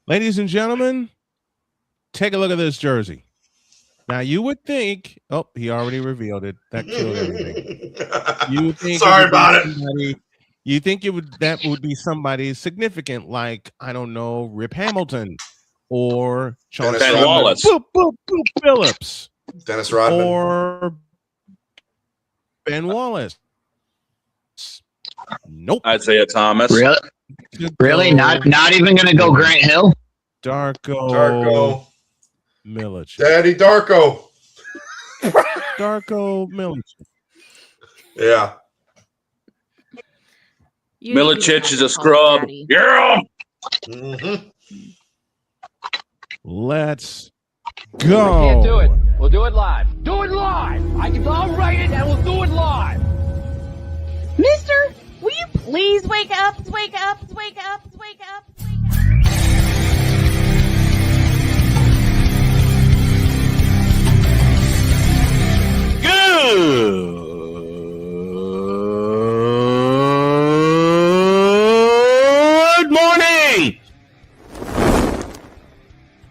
Ladies and gentlemen, take a look at this jersey. Now, you would think, he already revealed it. That killed everything. You think Sorry about it. You think that would be somebody significant, like, I don't know, Rip Hamilton or Ben Wallace, Boop Phillips, Dennis Rodman, or Ben Wallace. Nope. Isaiah Thomas. Really? Not even going to go Grant Hill? Darko Milicic. Daddy Darko. Darko Milicic. Yeah. Milicic is a scrub. Daddy. Yeah. Mm-hmm. Let's go. I can't do it. We'll do it live. Do it live. I'll write it and we'll do it live. Mister, will you please wake up? Wake up. Wake up. Wake up. Wake up. Good morning.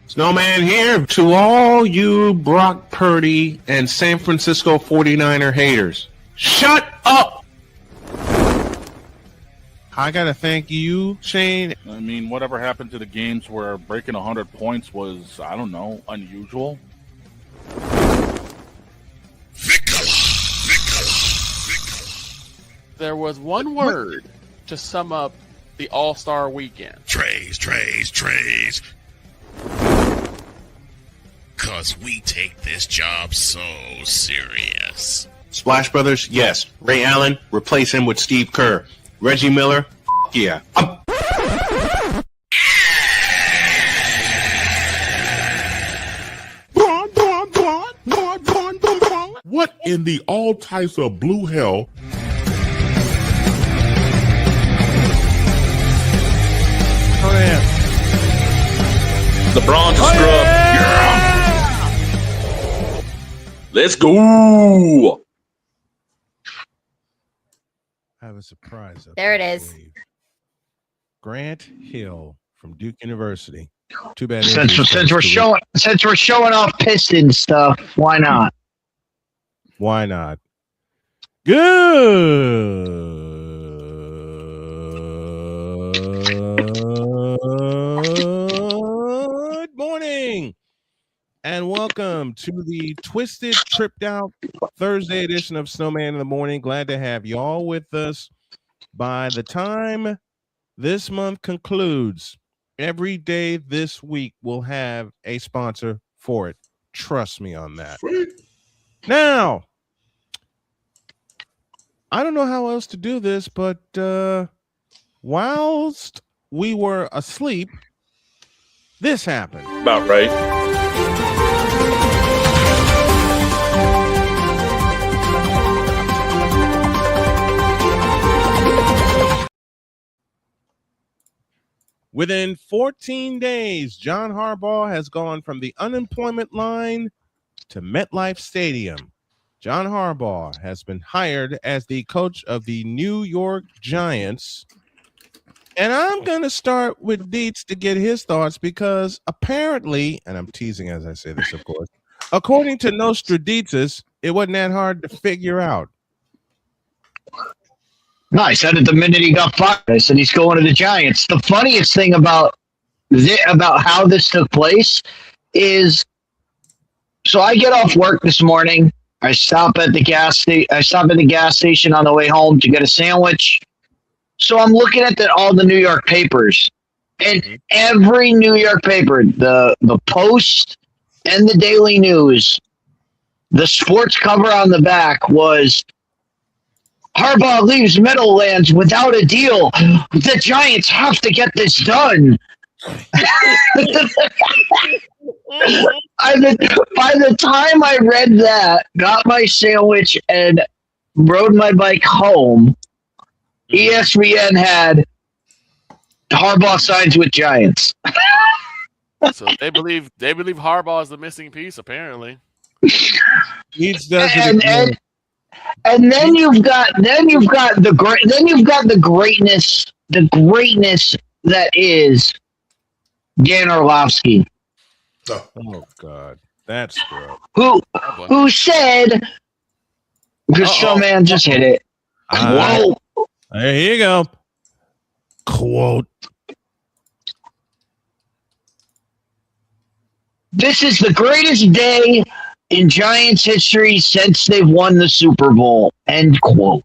Snowman here to all you Brock Purdy and San Francisco 49er haters. Shut up. I got to thank you, Shane. I mean, whatever happened to the games where breaking 100 points was, I don't know, unusual? There was one word to sum up the All-Star weekend. Trays. Cause we take this job so serious. Splash Brothers, yes. Ray Allen, replace him with Steve Kerr. Reggie Miller, yeah. What in the all types of blue hell? Oh, yeah. LeBron's a scrub. Yeah. Let's go. I have a surprise. There it is. Grant Hill from Duke University. Too bad. Since we're showing off Piston stuff, why not? Why not? Good morning, and welcome to the Twisted Tripped Out Thursday edition of Snowman in the Morning. Glad to have y'all with us. By the time this month concludes, every day this week will have a sponsor for it. Trust me on that. Sweet. Now, I don't know how else to do this, but whilst we were asleep, this happened. About right. Within 14 days, John Harbaugh has gone from the unemployment line to MetLife Stadium. John Harbaugh has been hired as the coach of the New York Giants. And I'm going to start with Dietz to get his thoughts because apparently, and I'm teasing as I say this, of course, according to Nostradamus, it wasn't that hard to figure out. No, I said it the minute he got fired. I said he's going to the Giants. The funniest thing about how this took place is, so I get off work this morning. I stop at the gas station on the way home to get a sandwich. So I'm looking at all the New York papers, and every New York paper, the Post and the Daily News, the sports cover on the back was Harbaugh leaves Meadowlands without a deal. The Giants have to get this done. By the time I read that, got my sandwich, and rode my bike home, ESPN had Harbaugh signs with Giants. So they believe Harbaugh is the missing piece, apparently. And then you've got the greatness that is Dan Orlovsky, Oh God, that's good. who said, because some man just hit it. Whoa. There you go. Quote. This is the greatest day in Giants history since they've won the Super Bowl. End quote.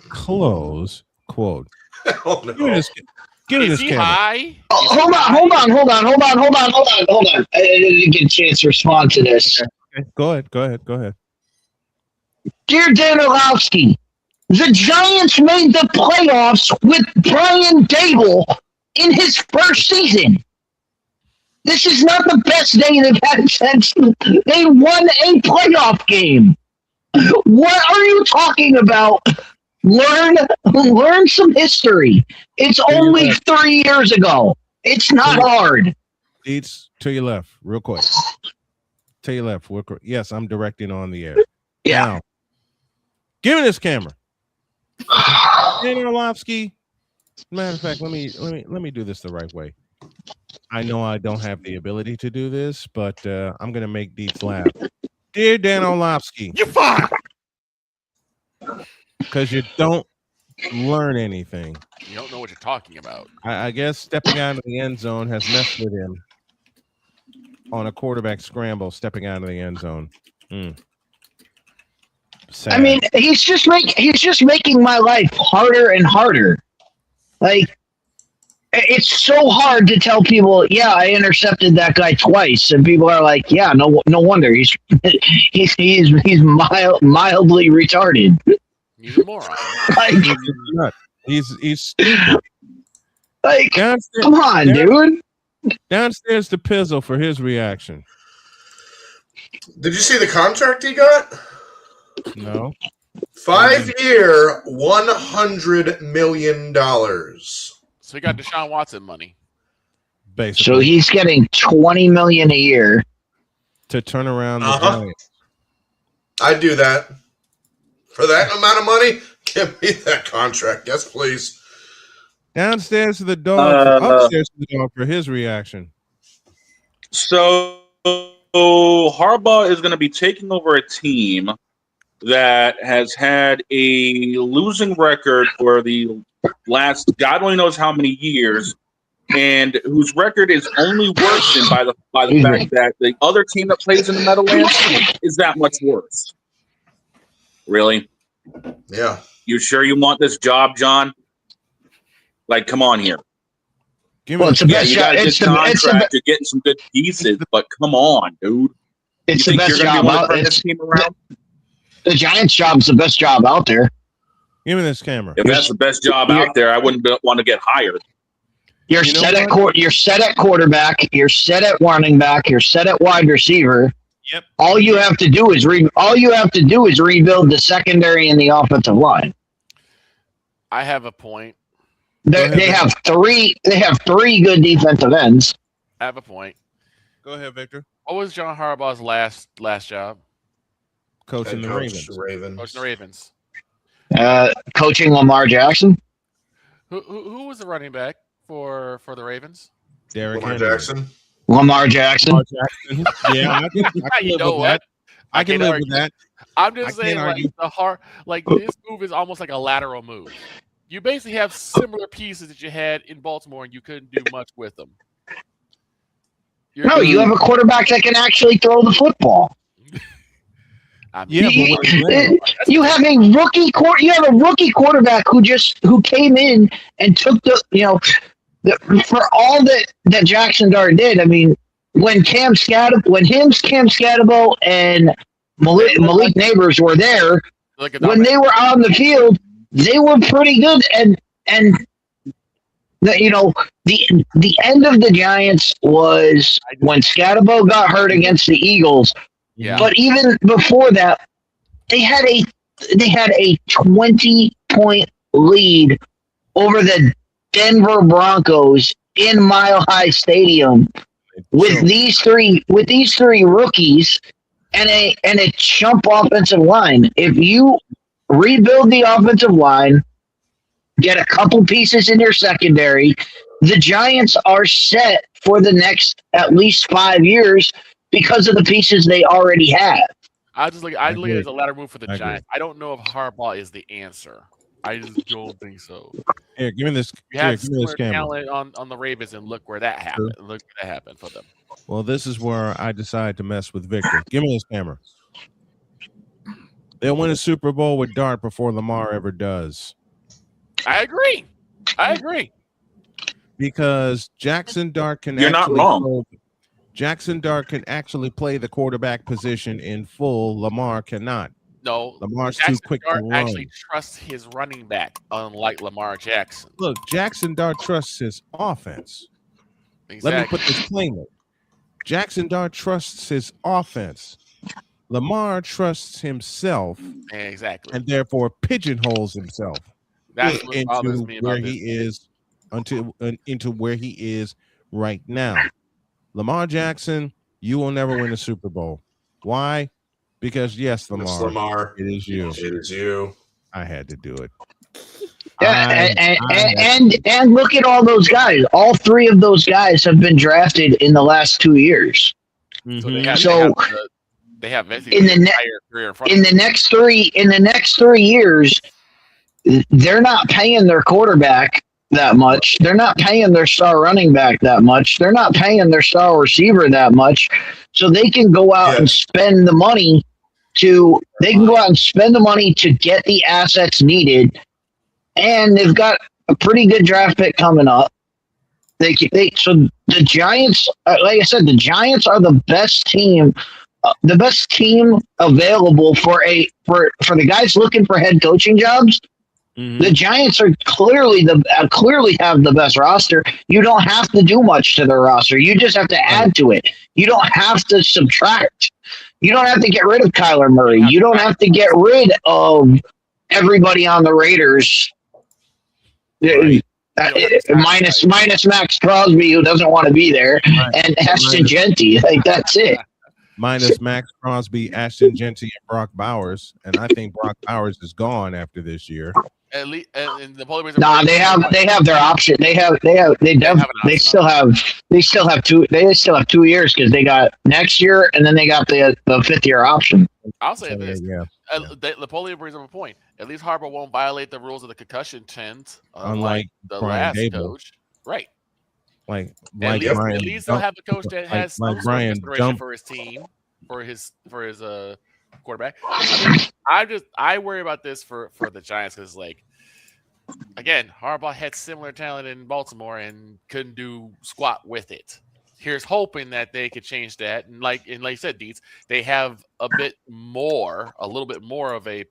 Close quote. Oh, no. Give me Is this he camera. high? Hold on. I didn't get a chance to respond to this. Okay, go ahead. Dear Dan Orlovsky, the Giants made the playoffs with Brian Dable in his first season. This is not the best day they've had since they won a playoff game. What are you talking about? Learn some history. It's only 3 years ago. It's not hard. It's to your left, real quick. To your left. Yes, I'm directing on the air. Yeah. Now, give me this camera. Dan Orlovsky. Matter of fact, let me do this the right way. I know I don't have the ability to do this, but I'm gonna make Deets laugh. Dear Dan Orlovsky, You're fine. because you don't learn anything. You don't know what you're talking about. I guess stepping out of the end zone has messed with him on a quarterback scramble. Stepping out of the end zone. Sad. I mean, he's just making my life harder and harder. Like, it's so hard to tell people, yeah, I intercepted that guy twice, and people are like, yeah, no wonder he's mildly retarded. He's a moron. Like, he's stupid. Like, downstairs, come on, dude. Downstairs to Pizzle for his reaction. Did you see the contract he got? No. 5-year, $100 million. So he got Deshaun Watson money. Basically. So he's getting $20 million a year to turn around the Giants. I'd do that. For that amount of money, give me that contract. Yes, please. Downstairs to the dog, upstairs to the dog for his reaction. So Harbaugh is going to be taking over a team that has had a losing record for the last God only knows how many years, and whose record is only worsened by the fact that the other team that plays in the Meadowlands is that much worse. Really? Yeah. You sure you want this job, John? Like, come on here. Well, it's the best job. You're getting some good pieces, but come on, dude. It's the best job out there. The Giants' job is the best job out there. Give me this camera. If that's the best job out there, I wouldn't want to get hired. You're set at quarterback. You're set at running back. You're set at wide receiver. Yep. All you have to do is rebuild the secondary and the offensive line. I have a point. They have three good defensive ends. I have a point. Go ahead, Victor. What was John Harbaugh's last job? Coaching the Ravens. Coaching the Ravens. Coaching Lamar Jackson. Who was the running back for the Ravens? Lamar Jackson. Lamar Jackson. Yeah, I can live with that. I can live with that. I'm just saying, like this move is almost like a lateral move. You basically have similar pieces that you had in Baltimore, and you couldn't do much with them. You have a quarterback that can actually throw the football. You have a rookie quarterback who came in and took for all that Jackson Dart did. I mean, when Cam Scatterbo and Malik Neighbors were there, when they were on the field, they were pretty good. And the end of the Giants was when Scatterbo got hurt against the Eagles. Yeah. But even before that, they had a 20-point lead over the Denver Broncos in Mile High Stadium with these three rookies and a chump offensive line. If you rebuild the offensive line, get a couple pieces in your secondary, the Giants are set for the next at least 5 years because of the pieces they already have. I look at it as a ladder move for the I Giants. I don't know if Harbaugh is the answer. I just don't think so. Here, give me this. You had Give me this similar camera. talent on the Ravens, and look where that happened. Look what that happened for them. Well, this is where I decided to mess with Victor. Give me this camera. They'll win a Super Bowl with Dart before Lamar ever does. I agree. Because Jackson Dart can. You're not wrong. Jackson Dart can actually play the quarterback position in full. Lamar cannot. No, Lamar's Jackson too quick Dart to run. actually trusts his running back, unlike Lamar Jackson. Look, Jackson Dart trusts his offense. Exactly. Let me put this plainly. Jackson Dart trusts his offense. Lamar trusts himself. Exactly. And therefore pigeonholes himself That's what bothers me where about he this. is into where he is right now. Lamar Jackson, you will never win a Super Bowl. Why? Because yes, It's Lamar, Lamar. it is you. It is you. I had to do it. And look at all those guys. All three of those guys have been drafted in the last 2 years. So they have in the next 3 years, they're not paying their quarterback that much. They're not paying their star running back that much. They're not paying their star receiver that much. So they can go out and spend the money to get the assets needed. And they've got a pretty good draft pick coming up. So the Giants, like I said, the Giants are the best team available for the guys looking for head coaching jobs. The Giants are clearly have the best roster. You don't have to do much to their roster. You just have to add to it. You don't have to subtract. You don't have to get rid of Kyler Murray. You don't have to get rid of everybody on the Raiders. Right. Minus Max Crosby, who doesn't want to be there, and Ashton Genty. Like, that's it. Minus Max Crosby, Ashton Genty, and Brock Bowers, and I think Brock Bowers is gone after this year. At least, and the only they have their option. They still have 2 years because they got next year and then they got the 5th year option. I'll say this. Napoleon brings up a point. At least Harbaugh won't violate the rules of the concussion tent, unlike the last coach. Right. At least they'll have a coach that has some sort of inspiration for his team, for his quarterback. I worry about this for the Giants because, like, again, Harbaugh had similar talent in Baltimore and couldn't do squat with it. Here's hoping that they could change that, and like you said, Deets, they have a little bit more of a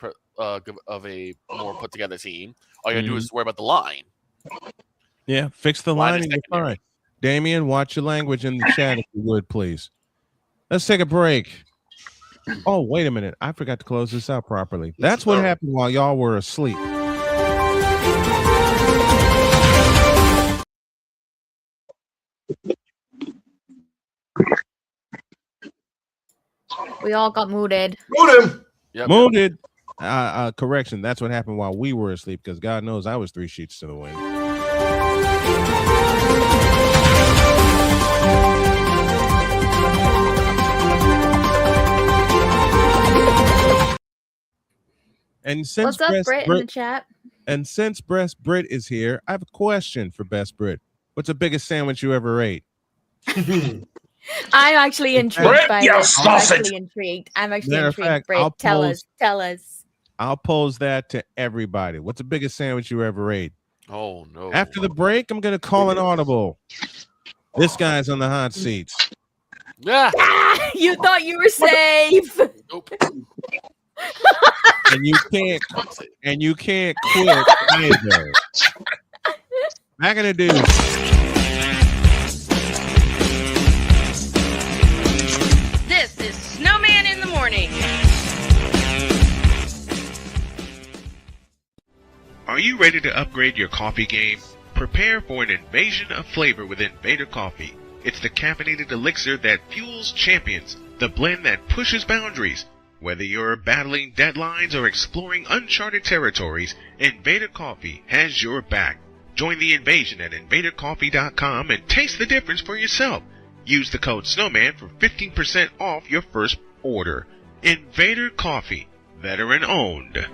more put together team. All you gotta do is worry about the line. Yeah, fix the line and you're fine. Damien, watch your language in the chat if you would, please. Let's take a break. Oh, wait a minute. I forgot to close this out properly. That's what happened while y'all were asleep. We all got mooted. Moot him. Yep. Mooted. Correction. That's what happened while we were asleep because God knows I was 3 sheets to the wind. And since what's up, Britt, in the chat? And since Best Brit is here, I have a question for Best Brit. What's the biggest sandwich you ever ate? I'm actually intrigued by this. I'm actually intrigued. Matter of fact, Britt, tell us. I'll pose that to everybody. What's the biggest sandwich you ever ate? Oh no! After the break, I'm gonna call an audible. This guy's on the hot seat. Yeah. You thought you were safe. Nope. and you can't quit either. Back in the deuce. This is Snowman in the Morning. Are you ready to upgrade your coffee game? Prepare for an invasion of flavor with Invader Coffee. It's the caffeinated elixir that fuels champions, the blend that pushes boundaries. Whether you're battling deadlines or exploring uncharted territories, Invader Coffee has your back. Join the invasion at invadercoffee.com and taste the difference for yourself. Use the code SNOWMAN for 15% off your first order. Invader Coffee, veteran owned.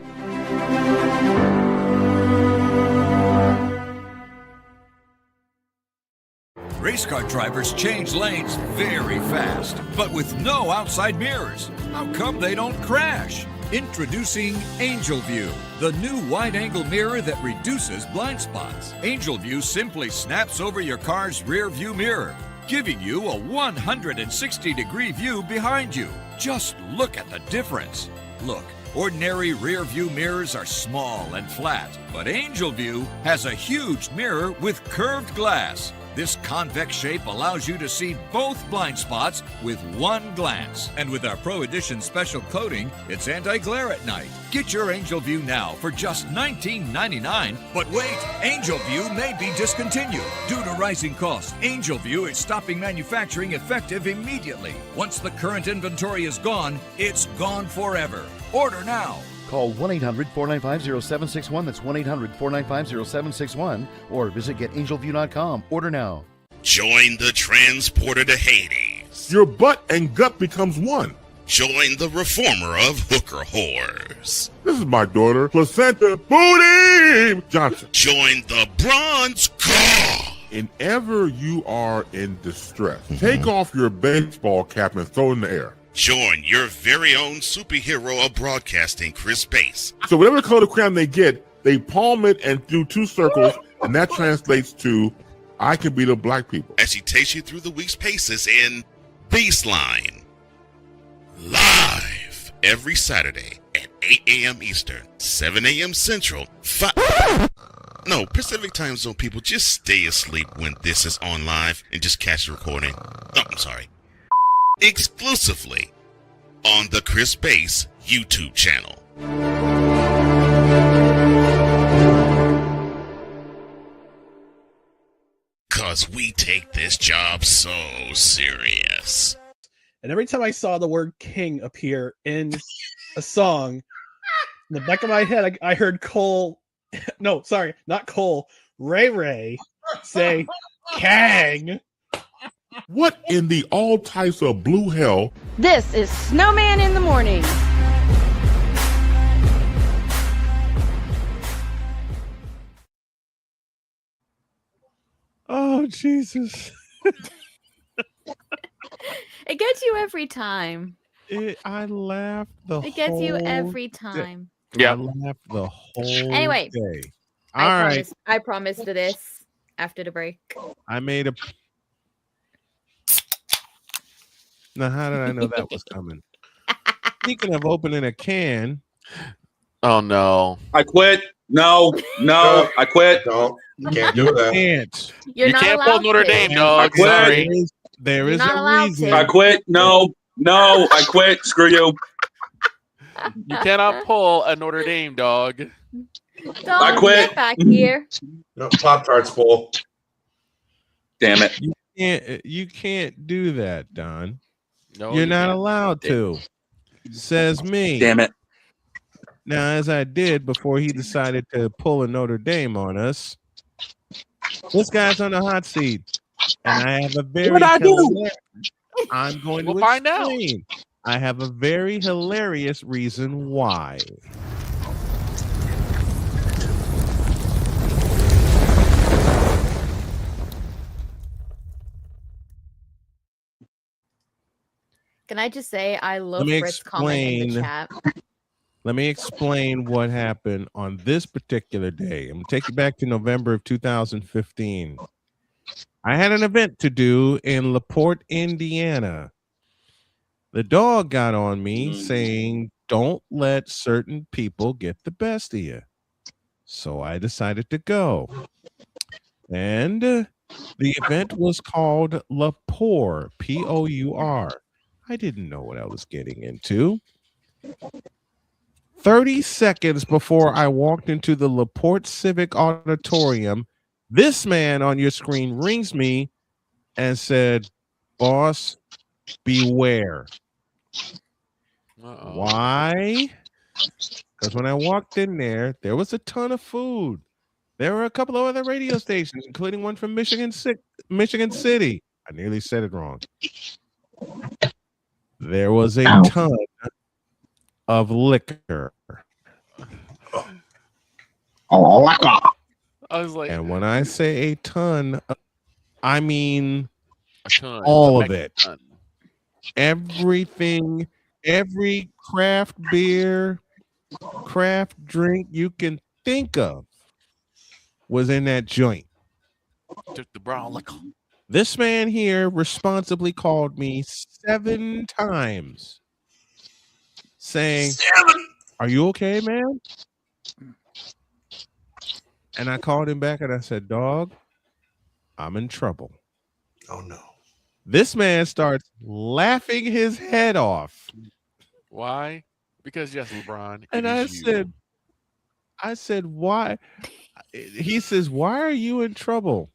Race car drivers change lanes very fast, but with no outside mirrors. How come they don't crash? Introducing Angel View, the new wide-angle mirror that reduces blind spots. Angel View simply snaps over your car's rear view mirror, giving you a 160-degree view behind you. Just look at the difference. Look, ordinary rear view mirrors are small and flat, but Angel View has a huge mirror with curved glass. This convex shape allows you to see both blind spots with one glance. And with our Pro Edition special coating, it's anti-glare at night. Get your Angel View now for just $19.99. But wait, Angel View may be discontinued. Due to rising costs, Angel View is stopping manufacturing effective immediately. Once the current inventory is gone, it's gone forever. Order now. Call 1-800-495-0761. That's 1-800-495-0761. Or visit getangelview.com. Order now. Join the transporter to Hades. Your butt and gut becomes one. Join the reformer of hooker whores. This is my daughter, Placenta Booty Johnson. Join the bronze car. Whenever you are in distress, take off your baseball cap and throw it in the air. Join your very own superhero of broadcasting, Chris Bass. So whatever color crayon they get, they palm it and do 2 circles, and that translates to, I can be the black people. As he takes you through the week's paces in Baseline. Live every Saturday at 8 a.m. Eastern, 7 a.m. Central, Pacific Time Zone people, just stay asleep when this is on live and just catch the recording. Oh, I'm sorry. Exclusively on the Chris Bass YouTube channel. Cause we take this job so serious. And every time I saw the word king appear in a song, in the back of my head, I heard Cole, no, sorry, not Cole, Ray Ray say, Kang. What in the all types of blue hell? This is Snowman in the Morning. Oh, Jesus. It gets you every time. I laughed the whole It gets you every time. Yeah. I laughed the whole Anyway, day. I promised to this after the break. I made a... Now, how did I know that was coming? Speaking of opening a can. Oh, no. I quit. No, I quit. No, you can't do that. You're you not can't allowed pull Notre to. Dame, dog. I quit. Sorry. There is You're not a allowed reason. to. I quit. No, I quit. Screw you. You cannot pull a Notre Dame, dog. I quit. Get back here. No, Pop-Tarts full. Damn it. You can't do that, Don. No, You're you not can't. allowed to. Says me. Damn it. Now, as I did before he decided to pull a Notre Dame on us, this guy's on the hot seat. And I have a very I'm going to find out. explain. I have a very hilarious reason why. Can I just say I love Let me Frit's comment in the explain. chat. Let me explain what happened on this particular day. I'm going to take you back to November of 2015. I had an event to do in LaPorte, Indiana. The dog got on me saying, don't let certain people get the best of you. So I decided to go. And the event was called LaPour, P-O-U-R. I didn't know what I was getting into. 30 seconds before I walked into the LaPorte Civic Auditorium, this man on your screen rings me and said, boss, beware. Why? Because when I walked in there was a ton of food. There were a couple of other radio stations, including one from Michigan City. I nearly said it wrong. There was a ton of liquor. I was like, And when I say a ton, I mean a ton, all a of it. ton. Everything, every craft beer, craft drink you can think of was in that joint. Just the brown liquor. This man here responsibly called me 7 times saying, "Are you okay, man?" And I called him back and I said, "Dog, I'm in trouble." Oh no. This man starts laughing his head off. Why? Because yes, LeBron. And I said, "Why?" He says, "Why are you in trouble?"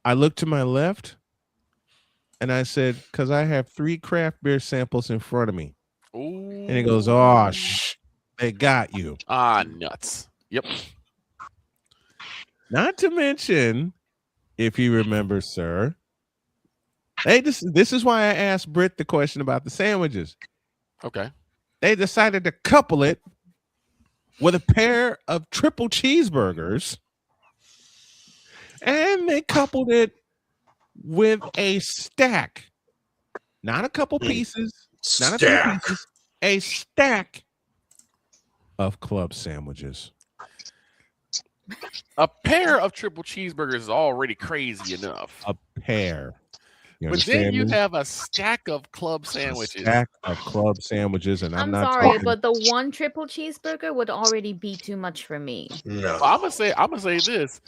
I looked to my left and I said, "Because I have 3 craft beer samples in front of me." Ooh. And he goes, "Oh, they got you." Ah, nuts. Yep. Not to mention, if you remember, sir, this is why I asked Britt the question about the sandwiches. Okay. They decided to couple it with a pair of triple cheeseburgers, and they coupled it with a stack, not a couple pieces, not a few pieces, a stack of club sandwiches. A pair of triple cheeseburgers is already crazy enough. A pair. But then you have a stack of club sandwiches. A stack of club sandwiches, and I'm not sorry, talking. but the one triple cheeseburger would already be too much for me. No. Well, I'm gonna say this.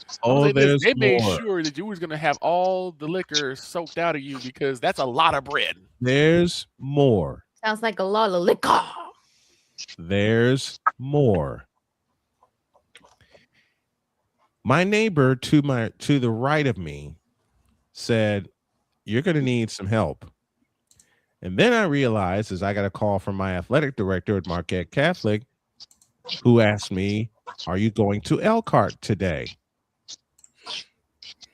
There's They made more. sure that you was gonna have all the liquor soaked out of you because that's a lot of bread. There's more. Sounds like a lot of liquor. There's more. My neighbor to the right of me said, "You're going to need some help." And then I realized, as I got a call from my athletic director at Marquette Catholic, who asked me, "Are you going to Elkhart today?"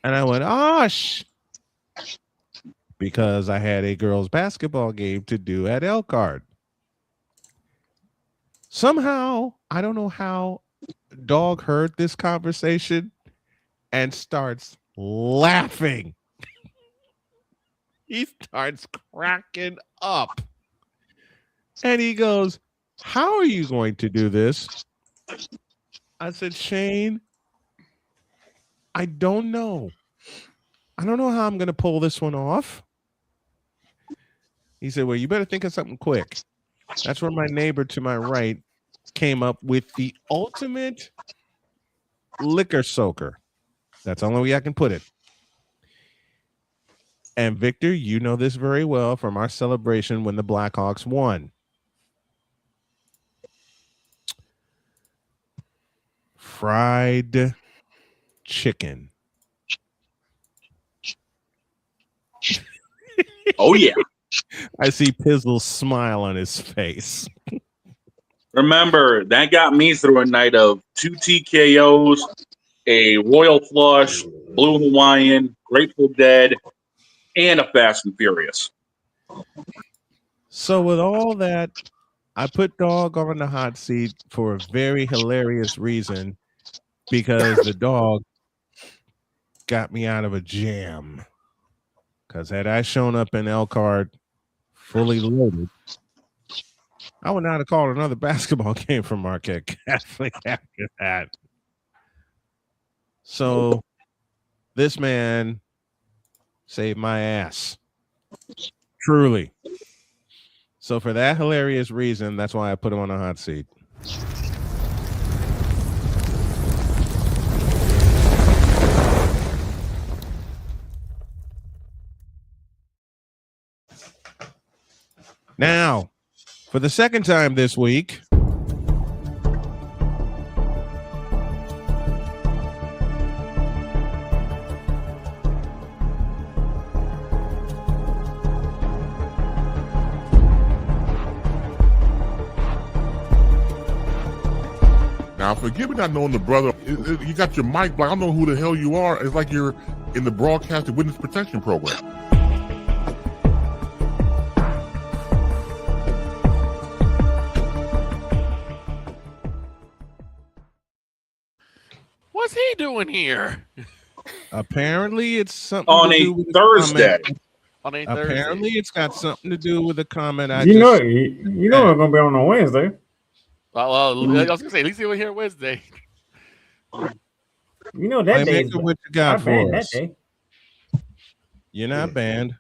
And I went, because I had a girls' basketball game to do at Elkhart. Somehow, I don't know how, Dog heard this conversation and starts laughing. He starts cracking up. And he goes, "How are you going to do this?" I said, "Shane, I don't know. I don't know how I'm going to pull this one off." He said, "Well, you better think of something quick." That's where my neighbor to my right came up with the ultimate liquor soaker. That's the only way I can put it. And Victor, you know this very well from our celebration when the Blackhawks won. Fried chicken. Oh, yeah. I see Pizzle's smile on his face. Remember, that got me through a night of 2 TKOs, a Royal Flush, Blue Hawaiian, Grateful Dead, and a Fast and Furious. So with all that, I put Dog on the hot seat for a very hilarious reason, because the dog got me out of a jam. Because had I shown up in Elkhart fully loaded, I would not have called another basketball game from Marquette Catholic after that. So this man saved my ass. Truly. So for that hilarious reason, that's why I put him on the hot seat. Now, for the second time this week, Now now. Forgive me not knowing the brother. You got your mic, but I don't know who the hell you are. It's like you're in the broadcasting witness protection program. What's he doing here? Apparently, it's something On to a do with Thursday. On a Apparently, Thursday. it's got something to do with the comment I You just. know, you know, it's gonna be on a Wednesday. Well, I was gonna say at least he was here Wednesday. You know that day. Playmaker, what you got I banned for that us? day. You're not banned.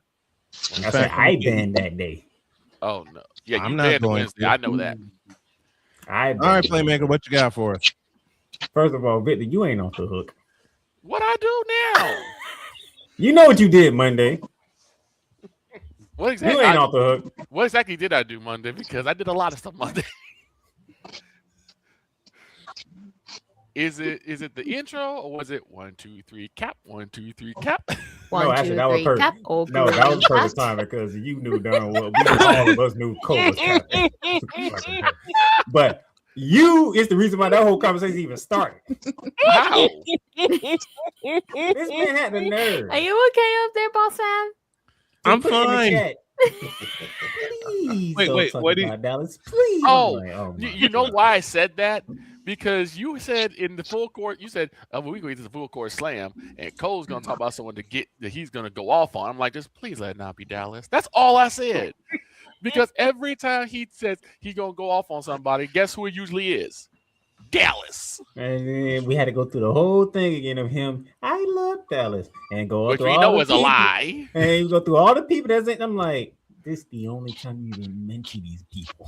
In I said fact, I banned that day. Oh no! Yeah, you I'm not banned going Wednesday. to. I know that. I All right, Playmaker, what you got for us? First of all, Victor, you ain't off the hook. What I do now? You know what you did Monday. What exactly? You ain't off the hook. What exactly did I do Monday? Because I did a lot of stuff Monday. Is it the intro or was it 1, 2, 3 cap? 1, 2, 3 cap? No, actually, that was perfect. No, that was perfect time because you knew darn well. All of us knew Cole was capping. But you is the reason why that whole conversation even started. How? This man had the nerve. Are you okay up there, Boss Sam? I'm Put it in the fine. chat. Please Wait, don't what talk about Dallas. Please. Oh, my you know why I said that? Because you said in the full court, you said, we're going to get the full court slam, and Cole's going to talk about someone that he's going to go off on. I'm like, just please let it not be Dallas. That's all I said. Because every time he says he's going to go off on somebody, guess who it usually is? Dallas. And then we had to go through the whole thing again of him. I love Dallas. And go Which through we all know the is a people. lie. And you go through all the people that's in. I'm like, this is the only time you even mention these people.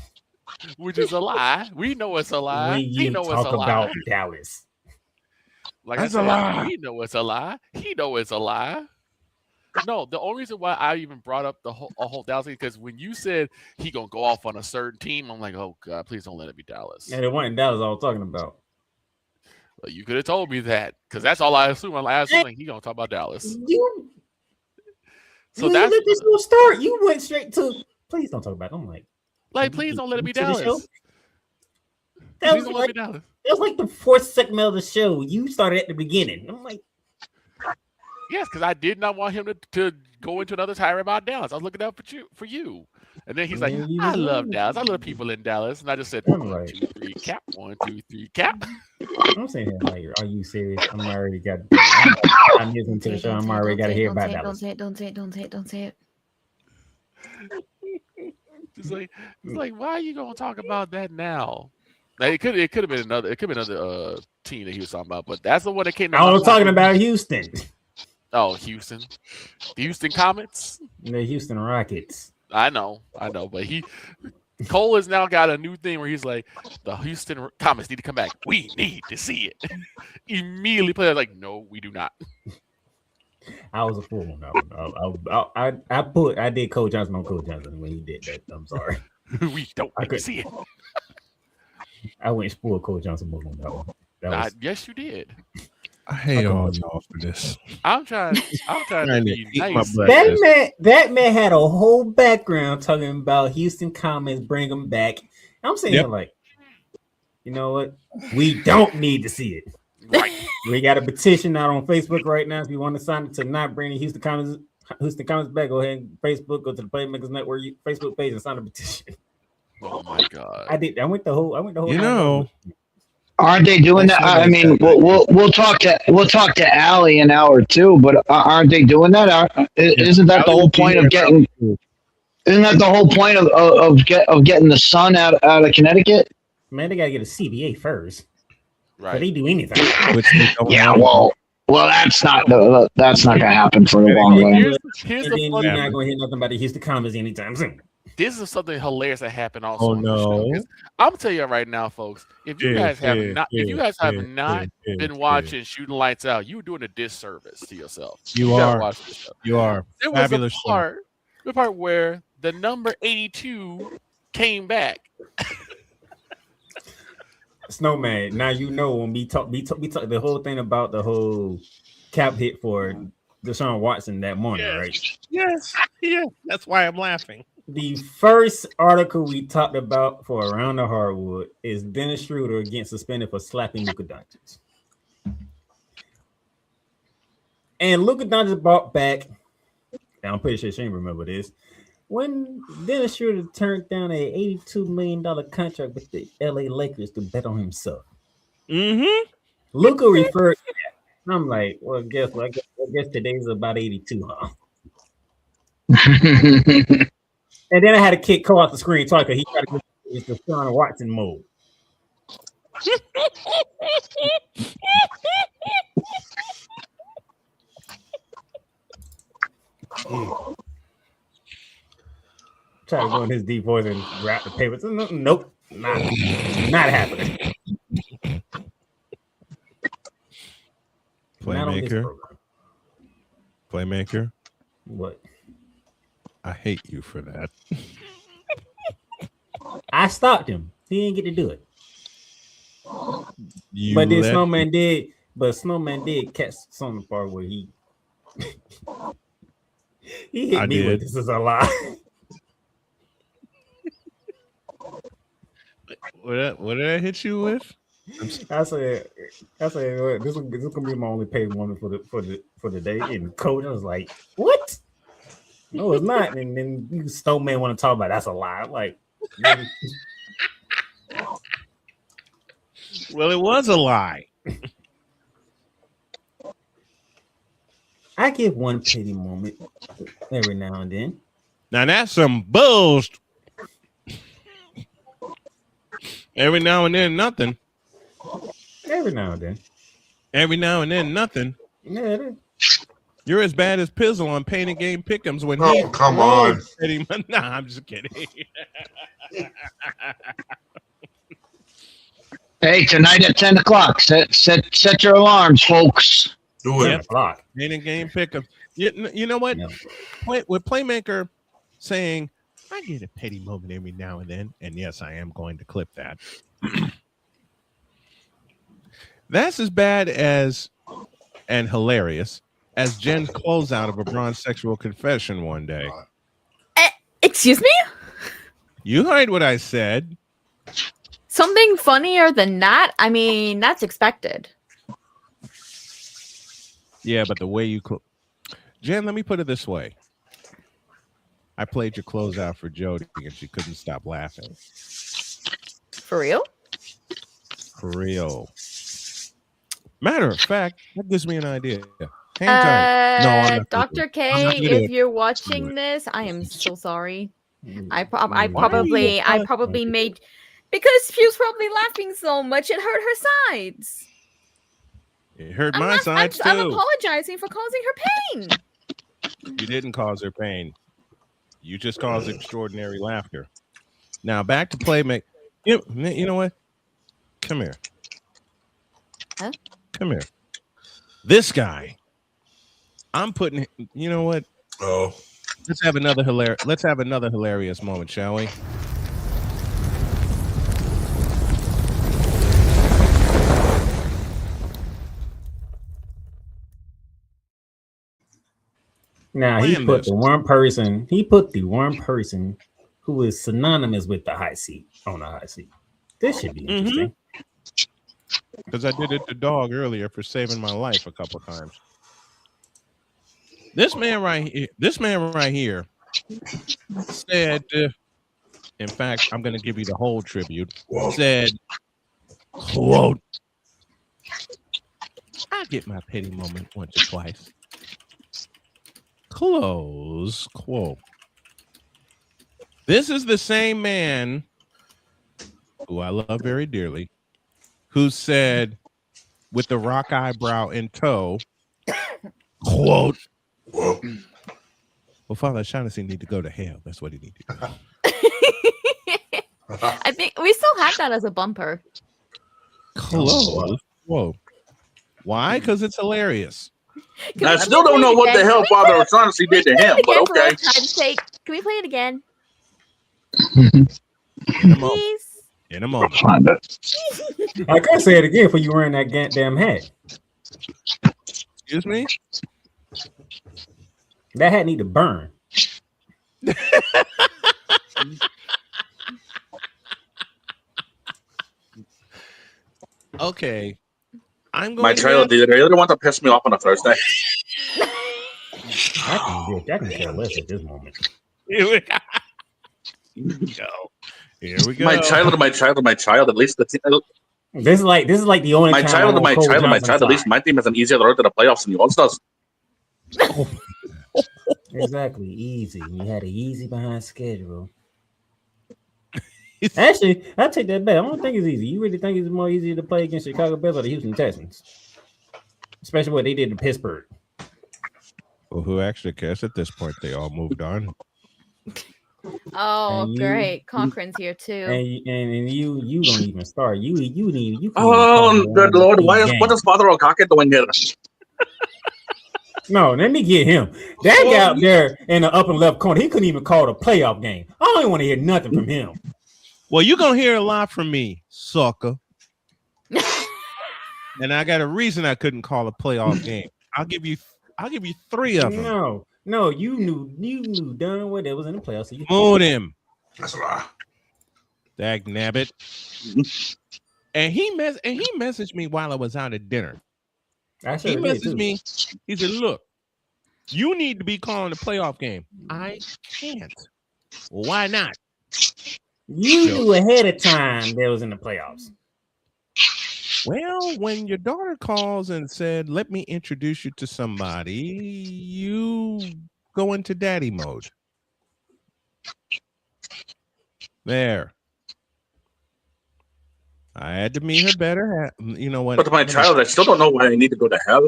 Which is a lie. We know it's a lie. When He you know it's talk a lie. about Dallas. Like That's I said, a lie. we know it's a lie. He know it's a lie. No, the only reason why I even brought up the whole Dallas thing because when you said he gonna go off on a certain team, I'm like, oh god, please don't let it be Dallas. And it wasn't Dallas I was talking about. Well, you could have told me that because that's all I assume. I assume like, he gonna talk about Dallas. So Let that's this little start. You went straight to. Please don't talk about it. I'm like, please don't let it be to the show? Dallas. That Please was don't let it like be Dallas. that was like the fourth segment of the show. You started at the beginning. I'm like, Yes, because I did not want him to go into another tirade about Dallas. I was looking out for you. And then he's like, I love Dallas. I love people in Dallas. And I just said, 1, 2, 3 cap. 1, 2, 3 cap. I'm saying that like, are you serious? I'm already got. I'm listening to the show. I'm already got to hear about Dallas. Don't say it. It's like, why are you gonna talk about that now? Like, it could have been another team that he was talking about, but that's the one that came. I was talking about Houston. Oh, Houston, the Houston Comets, the Houston Rockets. I know, but Cole has now got a new thing where he's like, the Houston Comets need to come back. We need to see it. Immediately, players like, no, we do not. I was a fool on that one. I did Cole Johnson on Cole Johnson when he did that. I'm sorry. We don't need to see it. I went and spoiled Cole Johnson move on that one. Yes, you did. I hate all y'all for this. I'm trying to be nice. That man had a whole background talking about Houston Comets, bring them back. I'm saying like, you know what? We don't need to see it. Right. We got a petition out on Facebook right now. If you want to sign it to not bring the Houston Comets back, go ahead and Facebook, go to the Playmakers Network Facebook page and sign a petition. Oh my god! I went the whole. You know, aren't they doing that? I mean, we'll talk to Allie an hour too, but aren't they doing that? Isn't that the whole point of getting? Isn't that the whole point of getting the sun out of Connecticut? Man, they gotta get a CBA first. Right. But they do anything. Yeah, well, that's not gonna happen for a long way. Here's and the then you're not gonna hear nothing about the Houston Comets anytime soon. This is something hilarious that happened also. Oh on the show, no! 'cause I'm telling you right now, folks. If you guys have not been watching Shooting Lights Out, you're doing a disservice to yourself. You gotta are. watch this show. You are. There was Fabulous the part where the number 82 came back. Snowman. Now you know when we talk the whole thing about the whole cap hit for Deshaun Watson that morning, right? Yes, yeah. That's why I'm laughing. The first article we talked about for Around the Hardwood is Dennis Schroeder getting suspended for slapping Luka Doncic. And Luka Doncic brought back, I'm pretty sure she didn't remember this, when Dennis Schroeder turned down a $82 million contract with the LA Lakers to bet on himself. Mm-hmm. Luka referred to that. I'm like, well, guess what? I guess today's about 82, huh? And then I had to kick Cole off the screen twice because he tried to go into Sean Watson mode. Try to go in his deep voice and grab the papers. Nope, not happening. Playmaker. What? I hate you for that. I stopped him. He didn't get to do it. But then Snowman did. But Snowman did catch some part where he hit me with this is a lie. What did I hit you with? I said this is gonna be my only paid moment for the day. And Coach was like, "What? No, it's not." And then you Snowman want to talk about that's a lie. I'm like, really? Well, it was a lie. I give one pity moment every now and then. Now that's some bullshit. Every now and then, nothing. Every now and then. Every now and then, nothing. Yeah, it is. You're as bad as Pizzle on Painted Game Pick'ems when he. Come on. Nah, I'm just kidding. Hey, tonight at 10 o'clock. Set your alarms, folks. Do it. 10 o'clock. Painted Game Pick'ems. You know what? Yeah. With Playmaker saying, I get a petty moment every now and then, and yes, I am going to clip that. That's as bad as and hilarious as Jen's closeout of a bronze sexual confession one day. Excuse me? You heard what I said. Something funnier than that? I mean, that's expected. Yeah, but the way you Jen, let me put it this way. I played your closeout for Jody and she couldn't stop laughing. For real? For real. Matter of fact, that gives me an idea. Hang tight. No, I'm not Dr. K, if you're watching this, I am so sorry. I probably made because she was probably laughing so much it hurt her sides. It hurt my sides too. I'm apologizing for causing her pain. You didn't cause her pain. You just caused extraordinary laughter. Now back to Playmate. You know what? Come here. Huh? Come here. This guy. I'm putting. You know what? Oh. Let's have another hilarious moment, shall we? Now he put the one person who is synonymous with the high seat on the high seat. This should be interesting. Because I did it to Dog earlier for saving my life a couple of times. This man right here said, in fact, I'm going to give you the whole tribute. Said, quote, I get my pity moment once or twice. Close quote. This is the same man who I love very dearly, who said, with the rock eyebrow in tow, quote, well, Father Shaughnessy need to go to hell. That's what he need to do. I think we still have that as a bumper. Close. Whoa. Why? Because it's hilarious. I still don't know what the hell Father O'Shaughnessy did to him, but okay. Can we play it again? In a moment. I can't say it again for you wearing that goddamn hat. Excuse me? That hat need to burn. Okay. I'm going My to child, the other one that pissed me off on a Thursday. I can care less at this moment. Here we go. Here we go. My child. At least This is like the only my time child. I'm on Cole Johnson's At least side. my team has an easier road to the playoffs than yours does. Exactly, easy. We had an easy behind schedule. Actually, I take that back. I don't think it's easy. You really think it's more easy to play against Chicago Bears or the Houston Texans? Especially what they did to Pittsburgh. Well, who actually cares at this point? They all moved on. Oh, great. Cochran's here too. And you don't even start. You. Oh, good Lord! What is Father Okaka doing here? No, let me get him. That guy up there in the upper left corner, he couldn't even call it a playoff game. I don't even want to hear nothing from him. Well, you're gonna hear a lot from me, sucker. And I got a reason I couldn't call a playoff game. I'll give you 3 of them. No, you knew darn well that was in the playoffs. So Moon him. That's right. Dag nabbit. And he messaged me while I was out at dinner. He messaged me. He said, "Look, you need to be calling the playoff game." I can't. Well, why not? You knew ahead of time that was in the playoffs. Well, when your daughter calls and said, "Let me introduce you to somebody," you go into daddy mode. There. I had to meet her better. You know what? But my child, I still don't know why I need to go to hell.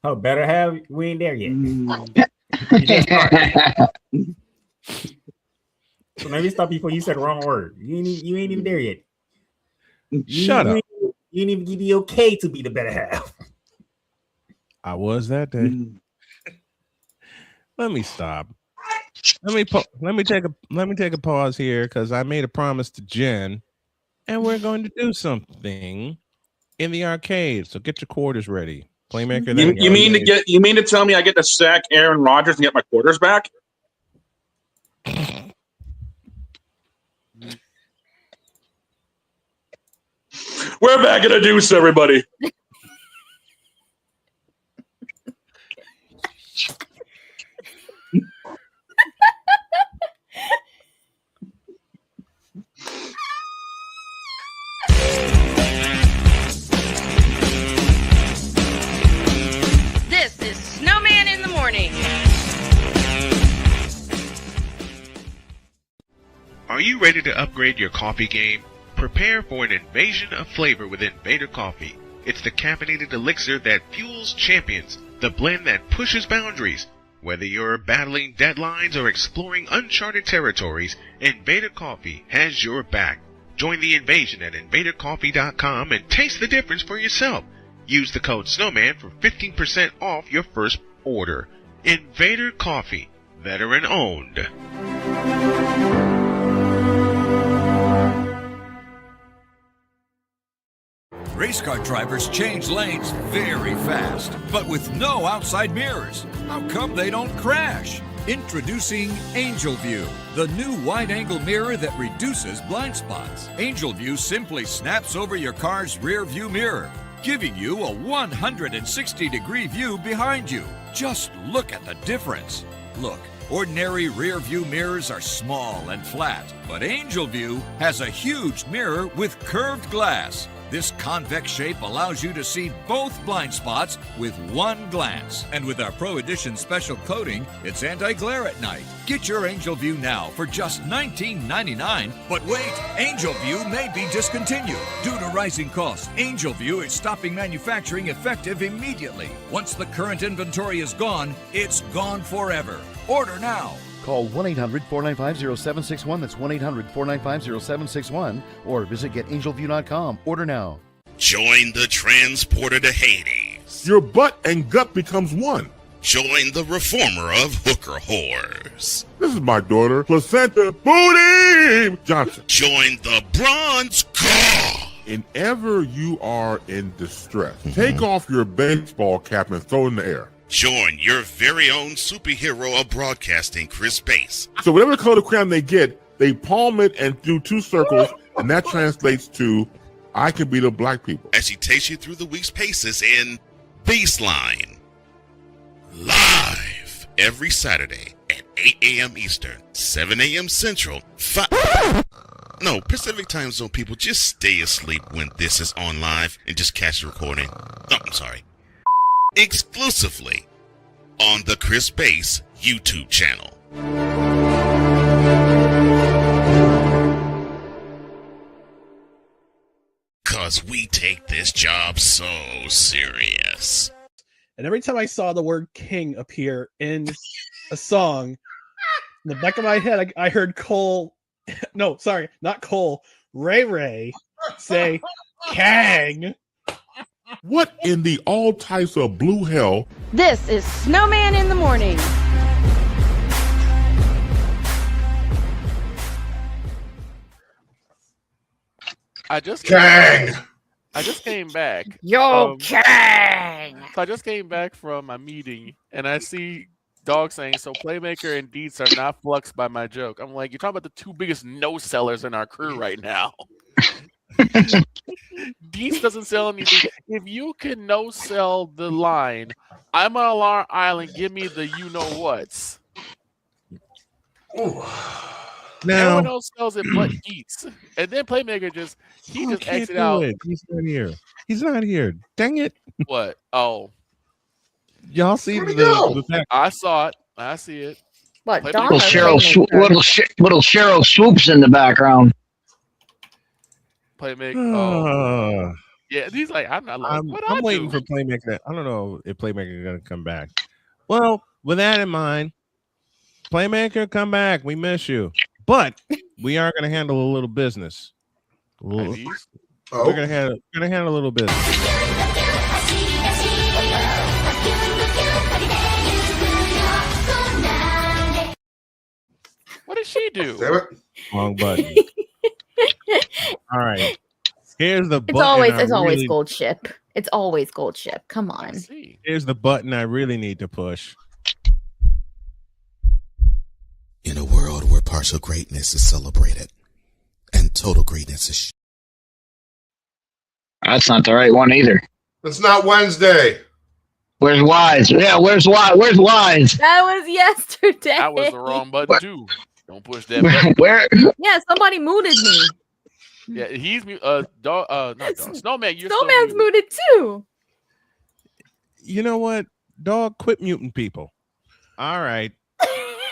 Oh, better have we ain't there yet. So let me stop before you said the wrong word. You ain't even there yet. Shut up. You didn't even give the okay to be the better half. I was that day. Let me stop. Let me take a pause here because I made a promise to Jen, and we're going to do something in the arcade. So get your quarters ready. Playmaker. You mean to tell me I get to sack Aaron Rodgers and get my quarters back? We're back in a deuce, everybody. This is Snowman in the Morning. Are you ready to upgrade your coffee game? Prepare for an invasion of flavor with Invader Coffee. It's the caffeinated elixir that fuels champions, the blend that pushes boundaries. Whether you're battling deadlines or exploring uncharted territories, Invader Coffee has your back. Join the invasion at invadercoffee.com and taste the difference for yourself. Use the code SNOWMAN for 15% off your first order. Invader Coffee, veteran owned. Race car drivers change lanes very fast, but with no outside mirrors. How come they don't crash? Introducing Angel View, the new wide-angle mirror that reduces blind spots. Angel View simply snaps over your car's rear view mirror, giving you a 160-degree view behind you. Just look at the difference. Look, ordinary rear view mirrors are small and flat, but Angel View has a huge mirror with curved glass. This convex shape allows you to see both blind spots with one glance. And with our Pro Edition special coating, it's anti-glare at night. Get your Angel View now for just $19.99. But wait, Angel View may be discontinued. Due to rising costs, Angel View is stopping manufacturing effective immediately. Once the current inventory is gone, it's gone forever. Order now. Call 1-800-495-0761. That's 1-800-495-0761. Or visit getangelview.com. Order now. Join the transporter to Hades. Your butt and gut becomes one. Join the reformer of hooker whores. This is my daughter, Placenta Booty Johnson. Join the bronze car. Whenever you are in distress, take off your baseball cap and throw it in the air. Join your very own superhero of broadcasting, Chris Bass. So whatever color crayon they get, they palm it and do two circles, and that translates to I can be the black people. As she takes you through the week's paces in Baseline. Live every Saturday at 8 a.m. Eastern, 7 a.m. Central, No, Pacific Time Zone people, just stay asleep when this is on live and just catch the recording. Oh, I'm sorry. Exclusively on the Chris Base YouTube channel. Cause we take this job so serious. And every time I saw the word king appear in a song, in the back of my head, I heard Cole, no, sorry, not Cole, Ray Ray say, Kang. What in the all types of blue hell? This is Snowman in the Morning. I just Kang. I just came back. Yo, Kang. So I just came back from my meeting, and I see Dog saying, "So Playmaker and Deets are not fluxed by my joke." I'm like, you're talking about the two biggest no sellers in our crew right now. Deets doesn't sell anything. If you can no sell the line, I'm on Alarm Island. Give me the you know what's. Now, everyone else sells it but Deets, and then Playmaker just can't exit do out. it. He's not here. He's not here. Dang it! What? Oh, y'all see the fact? I saw it. I see it. What? Playmaker Little Cheryl swoops in the background. Playmaker. Oh. Uh, Yeah, he's like, I'm not. I'm waiting for Playmaker. I don't know if Playmaker is going to come back. Well, with that in mind, Playmaker, come back. We miss you. But we are going to handle a little business. We're going to handle a little business. What did she do? Wrong button. All right. Here's the button. It's always gold ship. It's always gold ship. Come on. Here's the button I really need to push. In a world where partial greatness is celebrated and total greatness is That's not the right one either. It's not Wednesday. Where's Wise? Yeah, where's Wise? Where's Wise? That was yesterday. That was the wrong button too. Don't push that button. Where? Yeah, somebody mooted me. Yeah, he's not dog. Snowman. Snowman's mooted too. You know what? Dog, quit muting people. All right.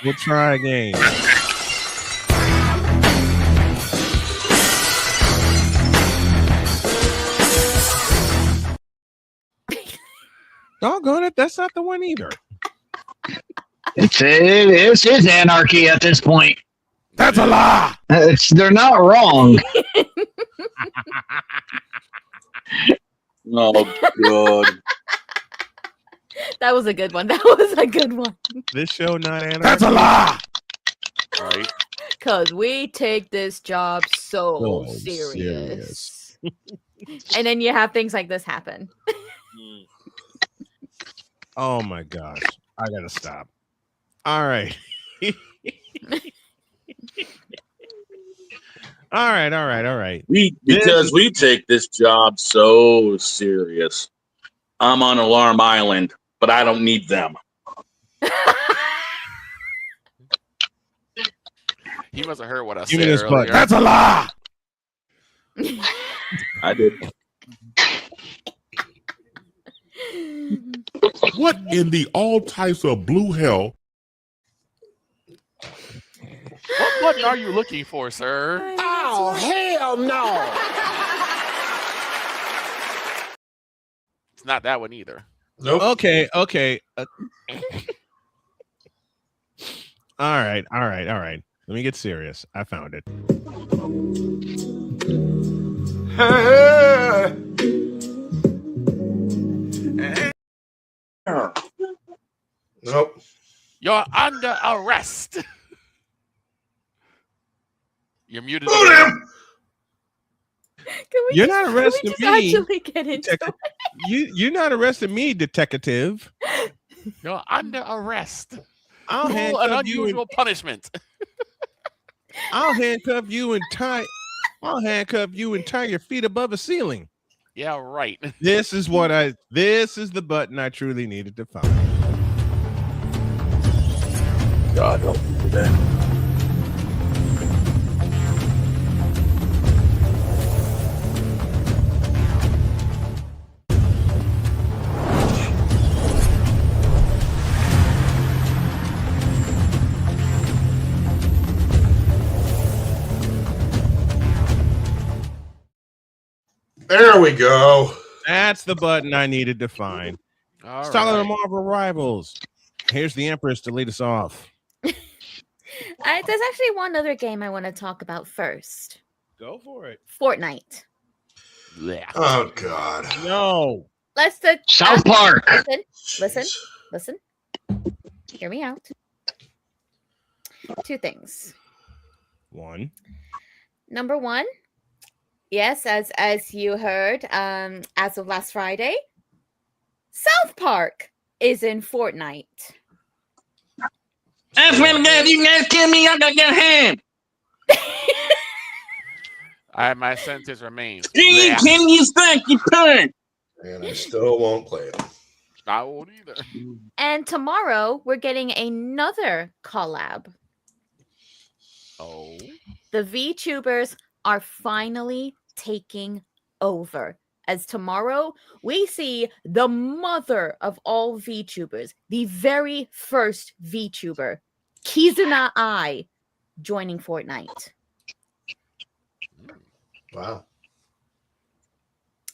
We'll try again. Doggone it, that's not the one either. It's his anarchy at this point. That's a lie. They're not wrong. Oh, God. That was a good one. That was a good one. This show not anarchy. That's a lie. Right. Because we take this job so serious. And then you have things like this happen. Oh my gosh. I gotta stop. All right. All right. Because we take this job so serious. I'm on Alarm Island, but I don't need them. He must have heard what I Give said me this earlier. button. That's a lie. I did. What in the all types of blue hell? What button are you looking for, sir? Oh, hell no. It's not that one either. Nope. Okay. All right. Let me get serious. I found it. Nope. You're under arrest. You're muted. You're not arresting me. Actually get into it? You're not arresting me, detective. You're under arrest. I'll Cruel handcuff and you unusual punishment. I'll handcuff you and tie your feet above a ceiling. Yeah, right. This is the button I truly needed to find. God help me today. There we go. That's the button I needed to find. Let's talk about Marvel Rivals. Here's the Empress to lead us off. There's actually one other game I want to talk about first. Go for it. Fortnite. Yeah. Oh God. No. Let's do South Park. Listen. Hear me out. Two things. One. Number one, yes, as you heard, as of last Friday, South Park is in Fortnite. That's when you guys kill me, I'm gonna get him. My sentence remains. Can you stack your pen? And I still won't play it. I won't either. And tomorrow we're getting another collab. Oh. The VTubers are finally taking over. As tomorrow we see the mother of all VTubers, the very first VTuber, Kizuna Ai, joining Fortnite. Wow.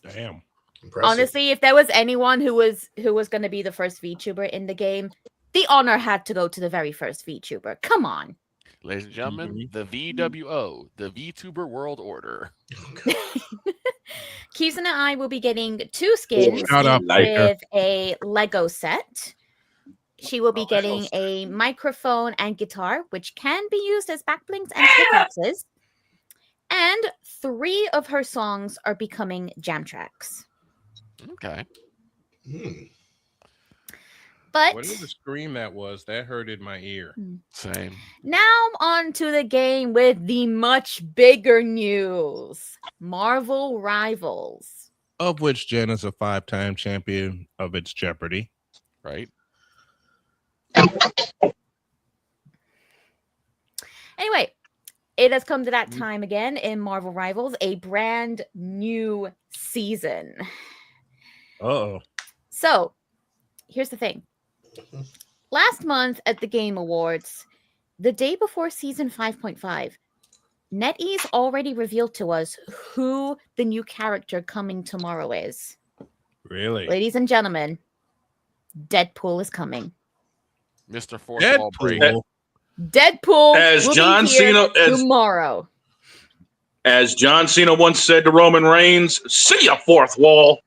Damn. Impressive. Honestly, if there was anyone who was going to be the first VTuber in the game, the honor had to go to the very first VTuber. Come on. Ladies and gentlemen, the VWO, the VTuber World Order. Kizuna Ai will be getting 2 skins with a Lego set. She will be getting a microphone and guitar, which can be used as backblings and pickaxes. And 3 of her songs are becoming jam tracks. Okay. But whatever scream that was, that hurted my ear. Same. Now on to the game with the much bigger news. Marvel Rivals. Of which Jen is a 5-time champion of its Jeopardy. Right. Anyway, it has come to that time again in Marvel Rivals, a brand new season. Uh-oh. So, here's the thing. Last month at the Game Awards, the day before season 5.5, NetEase already revealed to us who the new character coming tomorrow is. Really? Ladies and gentlemen, Deadpool is coming. Mr. Fourth Wall Break. Deadpool As will John be here Cena tomorrow. As John Cena once said to Roman Reigns, "See ya, fourth wall."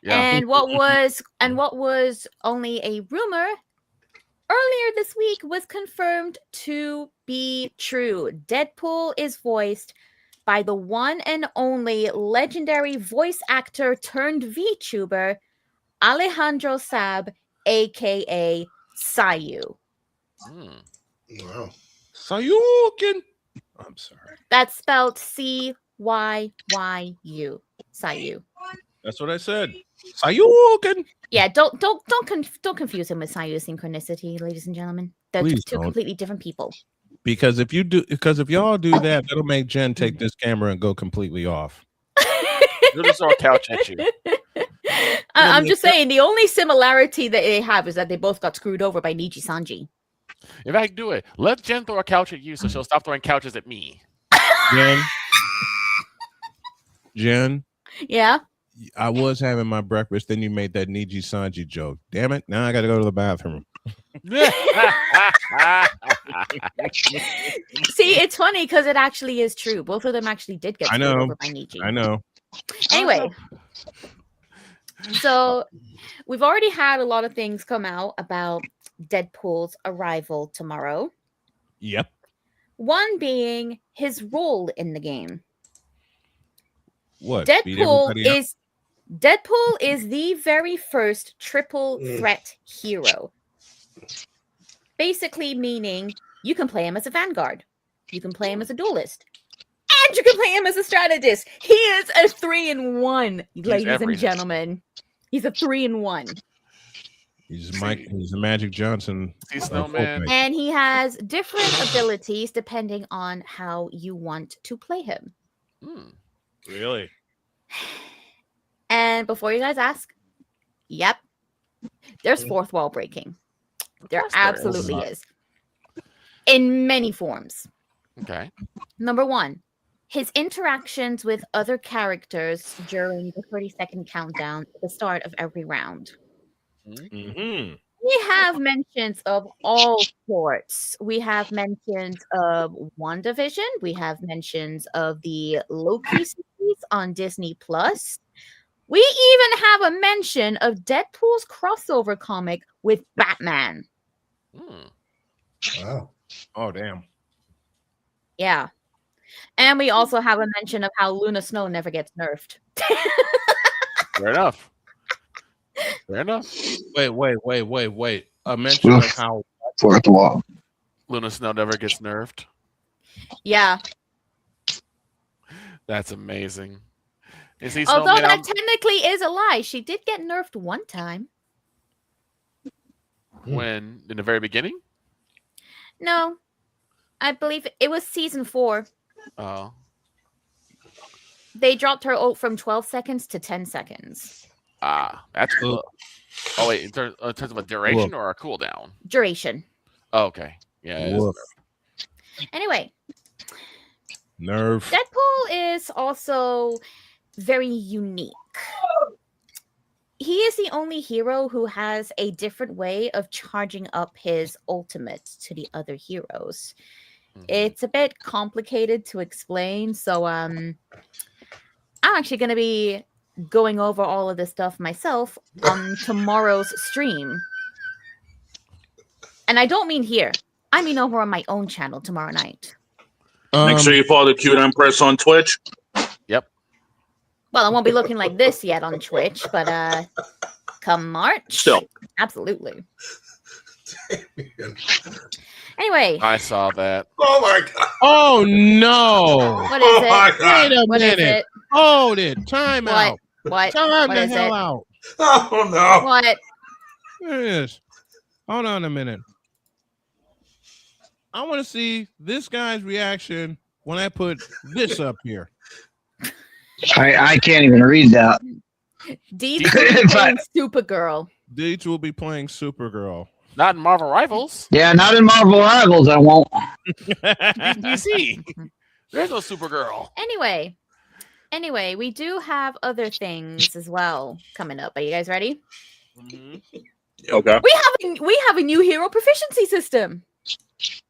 Yeah. And what was only a rumor earlier this week was confirmed to be true. Deadpool is voiced by the one and only legendary voice actor turned VTuber Alejandro Sab, aka Sayu. Wow. Sayukin. I'm sorry. That's spelled Cyyu. Sayu. That's what I said. Sayukin. Yeah, don't confuse him with Sayu Synchronicity, ladies and gentlemen. They're Please two don't. completely different people. Because if y'all do that, that'll make Jen take this camera and go completely off. We'll just throw a couch at you. I'm just saying, the only similarity that they have is that they both got screwed over by Niji Sanji. If I can do it, let Jen throw a couch at you so she'll stop throwing couches at me. Jen, Yeah. I was having my breakfast, then you made that Niji Sanji joke. Damn it! Now I got to go to the bathroom. See, it's funny because it actually is true. Both of them actually did get screwed over by Niji. I know. Anyway, so we've already had a lot of things come out about Deadpool's arrival tomorrow. Yep. One being his role in the game. What? Deadpool is the very first triple threat hero. Basically meaning you can play him as a Vanguard. You can play him as a duelist. And you can play him as a strategist. He is a 3-in-1, ladies and everything. gentlemen. He's a 3-in-1. He's a Magic Johnson. Snowman. And he has different abilities depending on how you want to play him. Really? And before you guys ask, yep, there's fourth wall breaking. There absolutely is. In many forms. Okay. Number 1, his interactions with other characters during the 30-second countdown at the start of every round. Mm-hmm. We have mentions of all sorts. We have mentions of WandaVision. We have mentions of the Loki series on Disney Plus. We even have a mention of Deadpool's crossover comic with Batman. Wow. Oh, damn. Yeah. And we also have a mention of how Luna Snow never gets nerfed. Fair enough. Fair enough. Wait. A mention of how fourth wall. Luna Snow never gets nerfed. Yeah. That's amazing. Is he Although Snowman? that technically is a lie. She did get nerfed one time. When? In the very beginning? No. I believe it was season 4. Oh. They dropped her ult from 12 seconds to 10 seconds. Ah, that's cool. Oh, wait, in terms of a duration or a cooldown? Duration. Oh, okay. Yeah. It is. Anyway. Nerve. Deadpool is also very unique. He is the only hero who has a different way of charging up his ultimate to the other heroes. It's a bit complicated to explain, so I'm actually going to be going over all of this stuff myself on tomorrow's stream. And I don't mean here. I mean over on my own channel tomorrow night. Make sure you follow the Cute Empress on Twitch. Yep. Well, I won't be looking like this yet on Twitch, but come March. Still. Absolutely. Anyway. I saw that. Oh my god. Oh no. What is it? Wait a What is minute. it? Hold it. Time What? out. What? Time What the is hell it? out. Oh no. What? There it is. Hold on a minute. I want to see this guy's reaction when I put this up here. I can't even read that. Deeds will be playing Supergirl. Deeds will be playing Supergirl. Not in Marvel Rivals. Yeah, not in Marvel Rivals, I won't. DC. There's no Supergirl. Anyway, we do have other things as well coming up. Are you guys ready? Okay. We have a new hero proficiency system.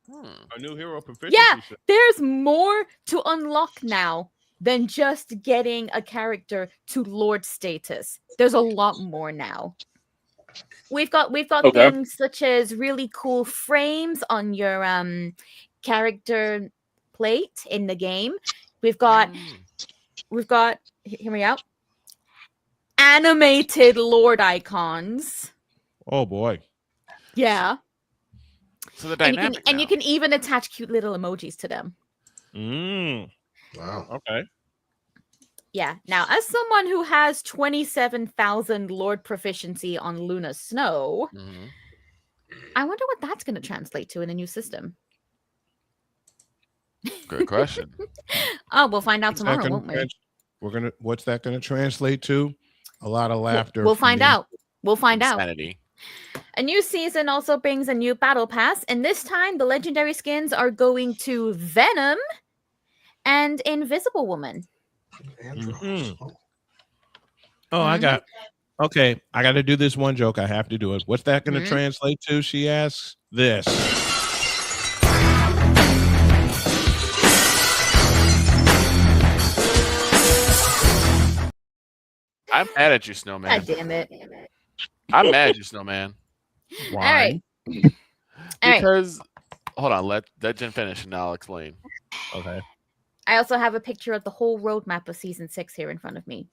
A new hero proficiency. Yeah, system. there's more to unlock now than just getting a character to Lord status. There's a lot more now. We've got things such as really cool frames on your character plate in the game. We've got hear me out. Animated Lord icons. Oh boy. Yeah. So the dynamic. And you can even attach cute little emojis to them. Wow. Okay. Yeah. Now, as someone who has 27,000 Lord proficiency on Luna Snow, I wonder what that's going to translate to in a new system. Good question. Oh, we'll find out tomorrow, won't we? What's that going to translate to? A lot of laughter. We'll find out. We'll find out. Insanity. A new season also brings a new battle pass, and this time the legendary skins are going to Venom and Invisible Woman. Oh, I got to do this one joke. I have to do it. What's that going to translate to? She asks. This. I'm mad at you, Snowman. God damn it. I'm mad at you, Snowman. Why? All right. Because hold on, let Jen finish and I'll explain. Okay. I also have a picture of the whole roadmap of season 6 here in front of me.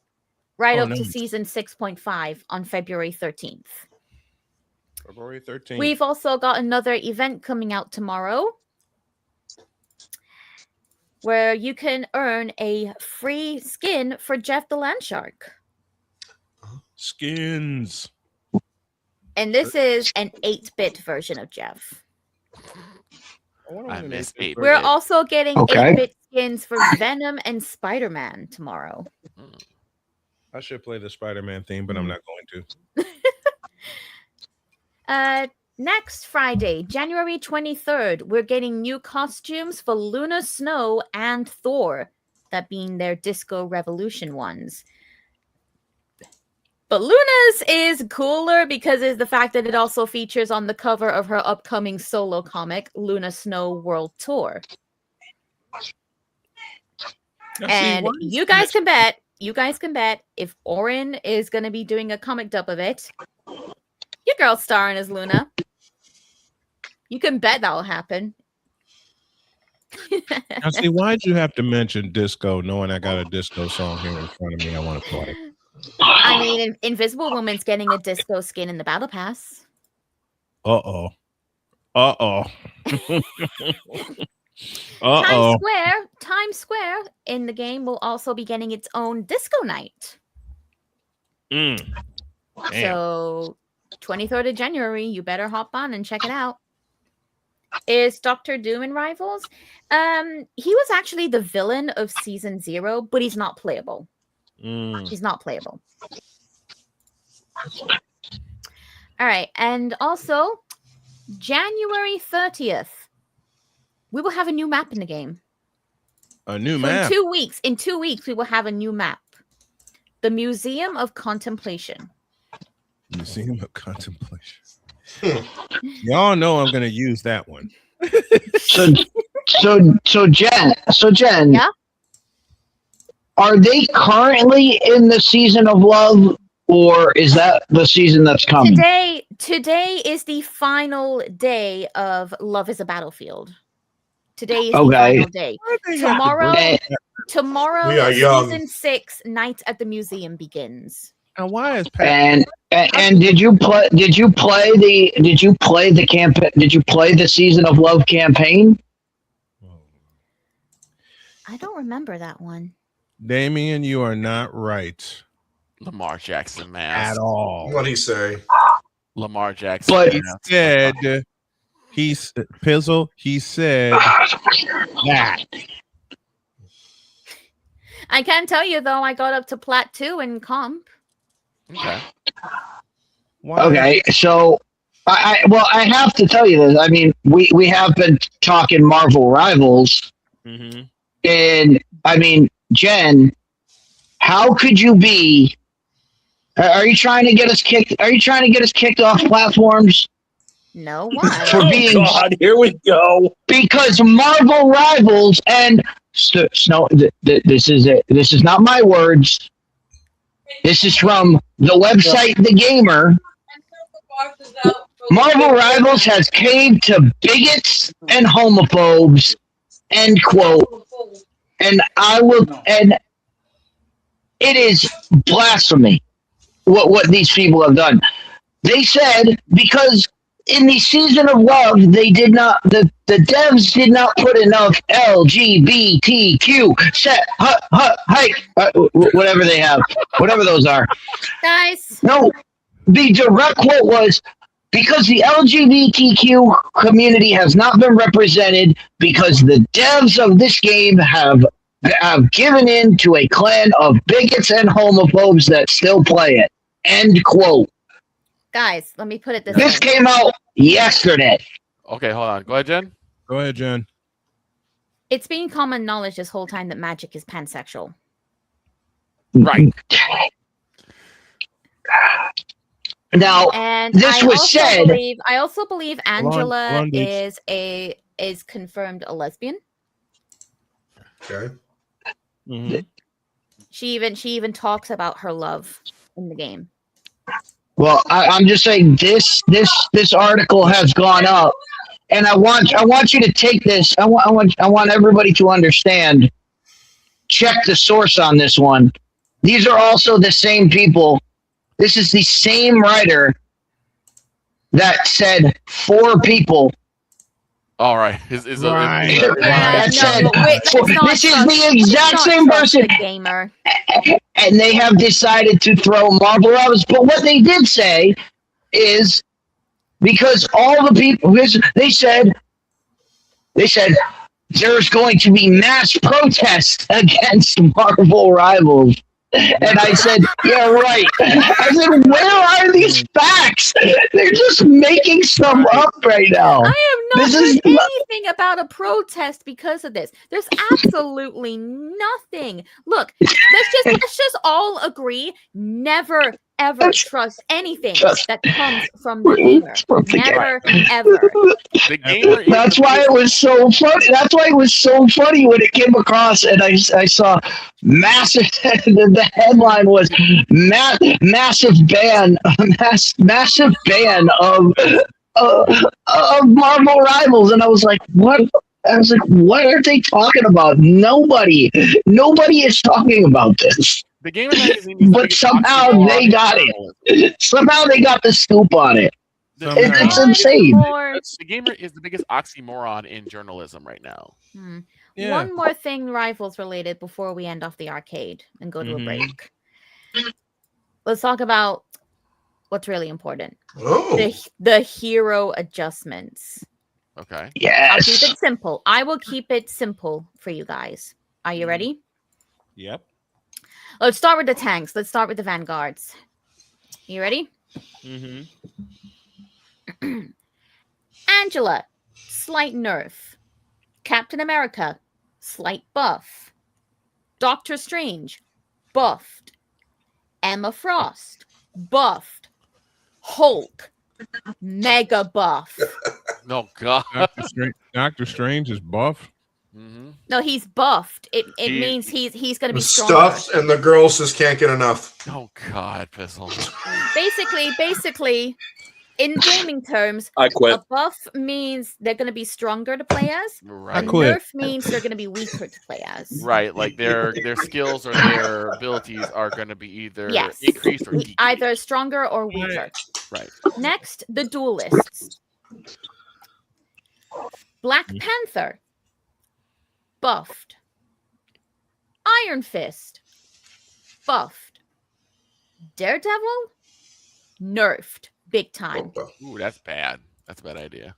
Right up to season 6.5 on February 13th. February 13th. We've also got another event coming out tomorrow. where you can earn a free skin for Jeff the Landshark. Skins. And this is an 8-bit version of Jeff. I miss 8-bit. We're also getting Okay. 8-bit skins for Venom and Spider-Man tomorrow. I should play the Spider-Man theme, but I'm not going to. Next Friday, January 23rd, we're getting new costumes for Luna Snow and Thor, that being their Disco Revolution ones. But Luna's is cooler because of the fact that it also features on the cover of her upcoming solo comic, Luna Snow World Tour. And you guys can bet, if Orin is going to be doing a comic dub of it, your girl's starring as Luna. You can bet that'll happen. Now, see, why'd you have to mention disco, knowing I got a disco song here in front of me I want to play? I mean, Invisible Woman's getting a disco skin in the Battle Pass. Uh-oh. Times Square in the game will also be getting its own disco night. So 23rd of January, you better hop on and check it out. Is Dr. Doom in Rivals? He was actually the villain of season 0, but he's not playable. He's not playable. All right, and also January 30th, we will have a new map in the game. A new map? In 2 weeks, we will have a new map. The Museum of Contemplation. Museum of Contemplation. Y'all know I'm going to use that one. So Jen. Yeah? Are they currently in the season of love, or is that the season that's coming? Today is the final day of Love is a Battlefield. Today is the final day. Tomorrow season 6, Night at the Museum begins. And why is and did you play the season of love campaign? I don't remember that one. Damien, you are not right. Lamar Jackson, man. At all. What'd he say? Lamar Jackson. But he said, he said that. I can tell you, though, I got up to Plat 2 in comp. Okay. Okay, so I have to tell you this. I mean, we have been talking Marvel Rivals, and I mean, Jen, how could you be? Are you trying to get us kicked? Are you trying to get us kicked off platforms? No, why? For being, God, here we go. Because Marvel Rivals and Snow. This is it. This is not my words. This is from the website The Gamer. Marvel Rivals has caved to bigots and homophobes. End quote. And it is blasphemy what these people have done. They said because in the season of love, they did not, the devs did not put enough LGBTQ whatever they have, whatever those are. Guys. No, the direct quote was, because the LGBTQ community has not been represented because the devs of this game have given in to a clan of bigots and homophobes that still play it. End quote. Guys, let me put it this way. This came out yesterday. Okay, hold on. Go ahead, Jen. Go ahead, Jen. It's been common knowledge this whole time that Magic is pansexual. Right. Now, and this was said. I also believe Angela is confirmed a lesbian. Okay. Mm-hmm. She even talks about her love in the game. Well, I'm just saying this article has gone up, and I want you to take this. I want everybody to understand. Check the source on this one. These are also the same people. This is the same writer that said 4 people All right. This is the exact same person. Gamer. And they have decided to throw Marvel Rivals. But what they did say is because all the people, they said there's going to be mass protests against Marvel Rivals. And I said, yeah, right. I said, where are these facts? They're just making stuff up right now. I have not heard anything about a protest because of this. There's absolutely nothing. Look, let's just all agree, never ever trust anything that comes from the gamer. Never ever. The gamer. That's why it was so funny. That's why it was so funny when it came across, and I saw massive. The headline was massive ban of Marvel Rivals, and I was like, what? I was like, what are they talking about? Nobody is talking about this. The Gamer magazine, but somehow they got it. Somehow they got the scoop on it. It's insane. The Gamer is the biggest oxymoron in journalism right now. Yeah. One more thing, Rivals related, before we end off the arcade and go to a break. Let's talk about what's really important. The hero adjustments. Okay. Yes. I'll keep it simple. I will keep it simple for you guys. Are you ready? Yep. Let's start with the tanks. Let's start with the vanguards. You ready? Angela, slight nerf. Captain America, slight buff. Doctor Strange, buffed. Emma Frost, buffed. Hulk, mega buff. No, God. Doctor Strange is buff. No, he's buffed. It means he's going to be stronger. Stuffed, and the girls just can't get enough. Oh God, Pizzle. Basically, in gaming terms, I quit. A buff means they're going to be stronger to play as. Right. A nerf means they're going to be weaker to play as. Right, like their skills or their abilities are going to be either increased or decreased. Either stronger or weaker. Right. Next, the duelists. Black Panther, buffed. Iron Fist, buffed. Daredevil, nerfed big time. Ooh, that's bad. That's a bad idea.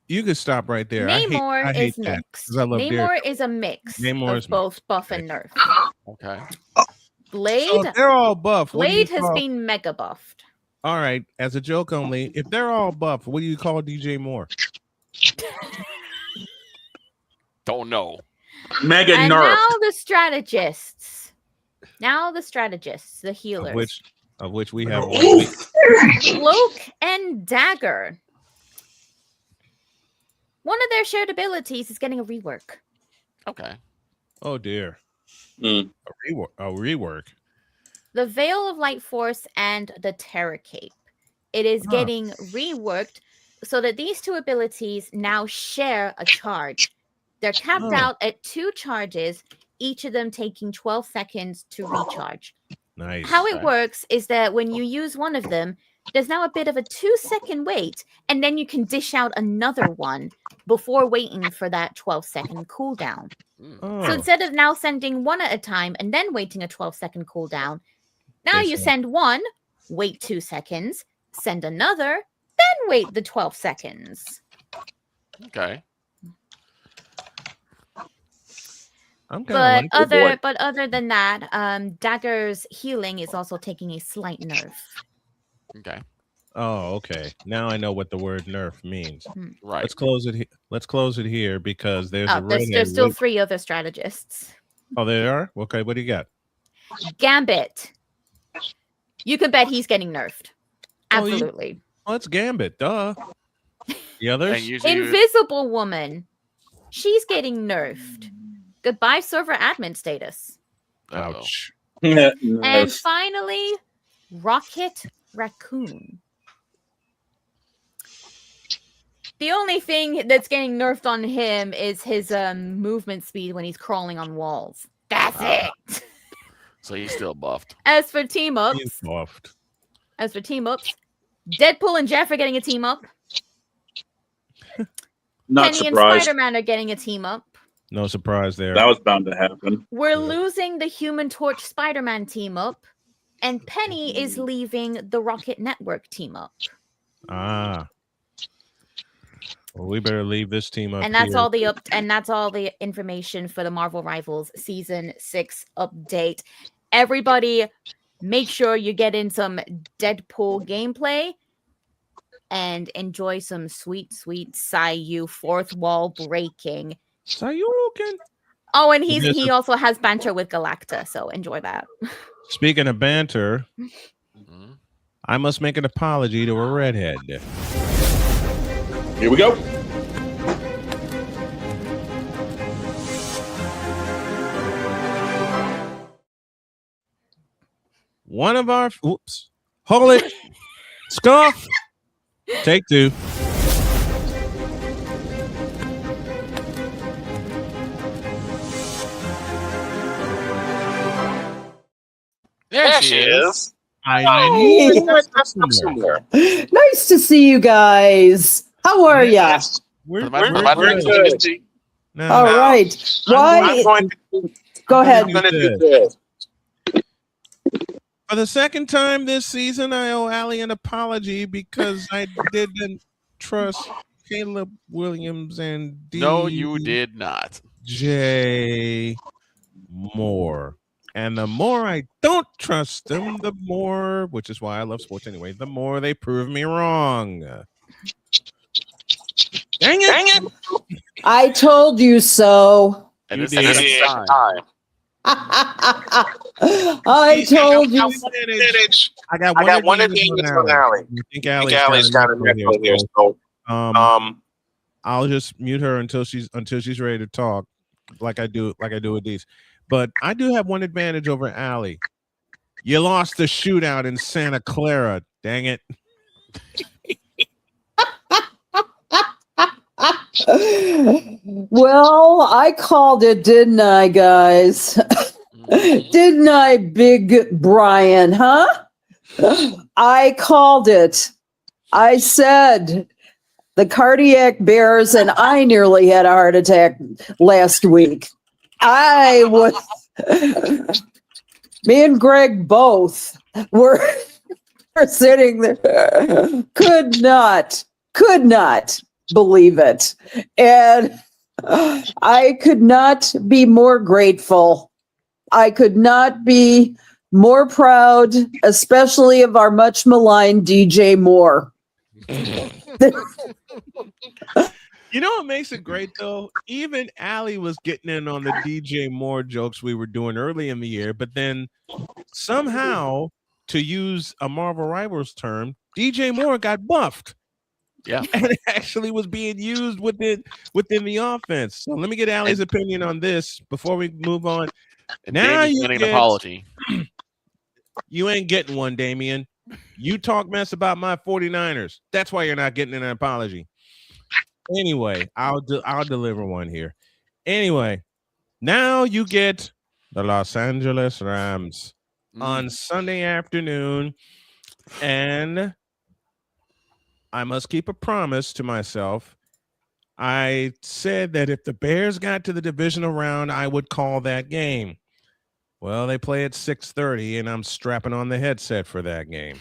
You could stop right there. Namor I hate is that, mixed. 'cause I love Namor is a mix of both buff and nerf. Okay. Blade, So if they're all buff. What do you Blade has call- been mega buffed. All right, as a joke only, if they're all buff, what do you call DJ Moore? Don't know. Mega And nerf. now the strategists. The healers. Of which we have Cloak and Dagger. One of their shared abilities is getting a rework. Okay. Oh dear. A rework. The Veil of Light Force and the Terror Cape. It is getting reworked so that these two abilities now share a charge. They're capped out at 2 charges, each of them taking 12 seconds to recharge. Nice. How it works is that when you use one of them, there's now a bit of a 2-second wait, and then you can dish out another one before waiting for that 12-second cooldown. So instead of now sending one at a time and then waiting a 12-second cooldown, now you send one, wait 2 seconds, send another, then wait the 12 seconds. Okay. But other than that, Dagger's healing is also taking a slight nerf. Okay. Oh, okay. Now I know what the word nerf means. Right. Let's close it. Let's close it here because there's a ring. There's still 3 other strategists. Oh, there are. Okay, what do you got? Gambit. You can bet he's getting nerfed. Absolutely. Well, it's Gambit. Duh. The others. Invisible Woman. She's getting nerfed. Goodbye, server admin status. Ouch. And finally, Rocket Raccoon. The only thing that's getting nerfed on him is his movement speed when he's crawling on walls. That's it. So he's still buffed. As for team ups, Deadpool and Jeff are getting a team up. Not Penny and surprised. Spider-Man are getting a team up. No surprise there. That was bound to happen. We're losing the Human Torch Spider-Man team up, and Penny is leaving the Rocket Network team up. Ah. Well, we better leave this team up. And that's here. all the information for the Marvel Rivals Season 6 update. Everybody, make sure you get in some Deadpool gameplay and enjoy some sweet, sweet Sayu fourth wall breaking. Sayuken. Oh, and he also has banter with Galacta, so enjoy that. Speaking of banter, I must make an apology to a redhead. Here we go. One of our hold it. Scuff. Take two. There she is. I knew somewhere. Nice to see you guys. How are ya? We're good. All right. Why? Go ahead. For the second time this season, I owe Allie an apology because I didn't trust Caleb Williams and No, you did not. DJ Moore. And the more I don't trust them, the more, which is why I love sports anyway, the more they prove me wrong. Dang it! I told you so. And You this is did. time. I told you. I got one advantage on Allie. I think Allie's got a network here, so I'll just mute her until she's ready to talk, like I do with these. But I do have one advantage over Allie. You lost the shootout in Santa Clara. Dang it. Well, I called it, didn't I, guys? Didn't I, Big Brian, huh? I called it. I said the cardiac bears, and I nearly had a heart attack last week. Me and Greg both were sitting there, could not believe it. And I could not be more grateful. I could not be more proud, especially of our much maligned DJ Moore. You know what makes it great though? Even Allie was getting in on the DJ Moore jokes we were doing early in the year, but then somehow, to use a Marvel Rivals term, DJ Moore got buffed. Yeah. And it actually was being used within the offense. So let me get Allie's opinion on this before we move on. And Now Damien's you getting get an apology. You ain't getting one, Damien. You talk mess about my 49ers. That's why you're not getting an apology. Anyway, I'll deliver one here. Anyway, now you get the Los Angeles Rams on Sunday afternoon, and I must keep a promise to myself. I said that if the Bears got to the divisional round, I would call that game. Well, they play at 6:30, and I'm strapping on the headset for that game.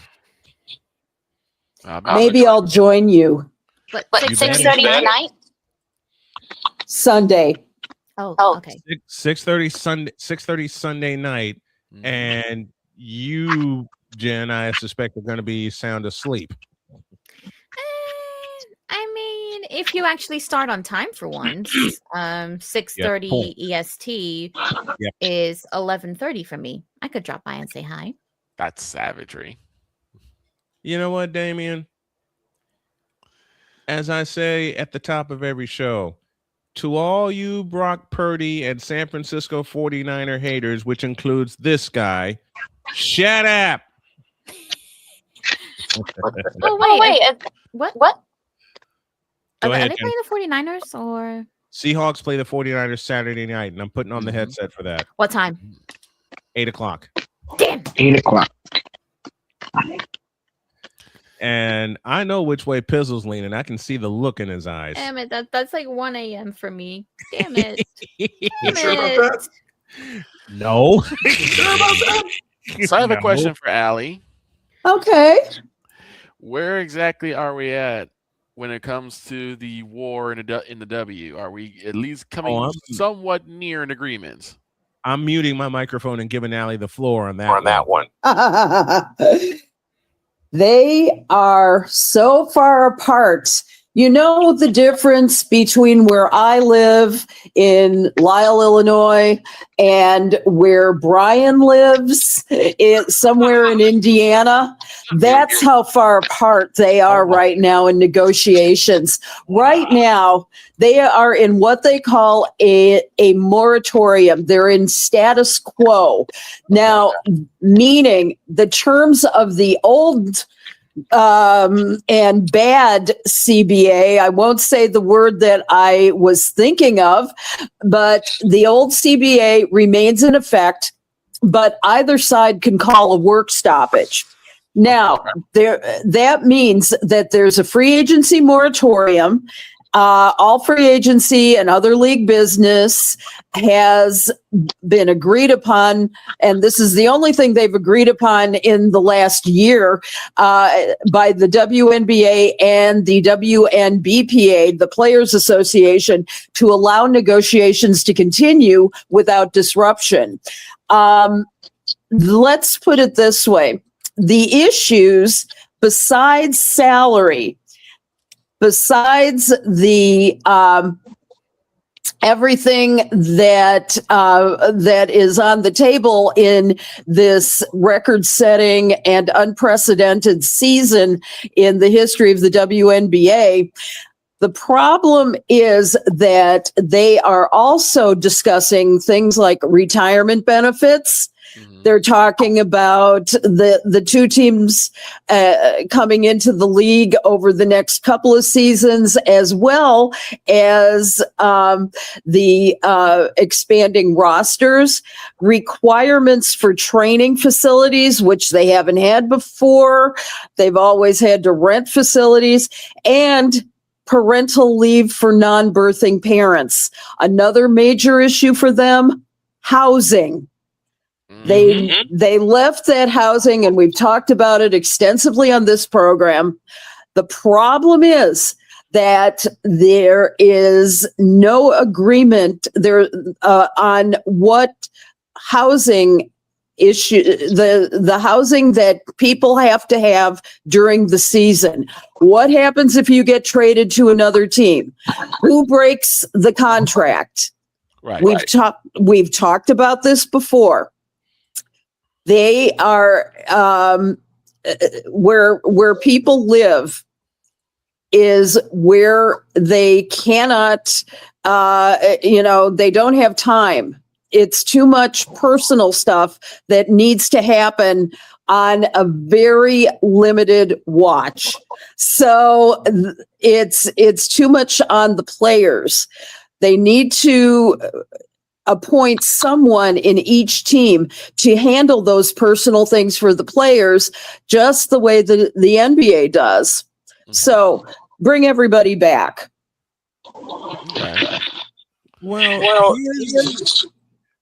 Maybe I'll join you. What, 6:30 tonight? Sunday. Oh, okay. 6:30 Sunday night, and you, Jen, I suspect are going to be sound asleep. I mean, if you actually start on time for once, 6:30 EST is 11:30 for me. I could drop by and say hi. That's savagery. You know what, Damien? As I say at the top of every show, to all you Brock Purdy and San Francisco 49er haters, which includes this guy, shut up. Oh, wait. What? Go Are ahead, they Jen. playing the 49ers or Seahawks play the 49ers Saturday night, and I'm putting on the headset for that. what time? 8 o'clock. Damn. 8 o'clock. And I know which way Pizzle's leaning. I can see the look in his eyes. Damn it, that's like 1 a.m. for me. Damn it. Damn Sure about it. that? No. Sure about that? So I have a No. question for Allie. Okay. Where exactly are we at when it comes to the war in the W? Are we at least coming somewhat near an agreement? I'm muting my microphone and giving Allie the floor on that one. They are so far apart. You know the difference between where I live in Lisle, Illinois, and where Brian lives, somewhere in Indiana? That's how far apart they are right now in negotiations. Right now, they are in what they call a moratorium. They're in status quo. Now, meaning the terms of the old and bad CBA. I won't say the word that I was thinking of, but the old CBA remains in effect, but either side can call a work stoppage. Now, that means that there's a free agency moratorium. All free agency and other league business has been agreed upon, and this is the only thing they've agreed upon in the last year by the WNBA and the WNBPA, the Players Association, to allow negotiations to continue without disruption. Let's put it this way. The issues besides salary, besides the everything that is on the table in this record-setting and unprecedented season in the history of the WNBA, the problem is that they are also discussing things like retirement benefits. They're talking about the two teams coming into the league over the next couple of seasons, as well as the expanding rosters, requirements for training facilities, which they haven't had before. They've always had to rent facilities, and parental leave for non-birthing parents. Another major issue for them, housing. They left that housing, and we've talked about it extensively on this program. The problem is that there is no agreement there on what housing issue, the housing that people have to have during the season. What happens if you get traded to another team? Who breaks the contract? Right. We've talked about this before. They are where people live is where they cannot, they don't have time. It's too much personal stuff that needs to happen on a very limited watch. So it's too much on the players. They need to appoint someone in each team to handle those personal things for the players, just the way the NBA does. So bring everybody back. Okay. Well,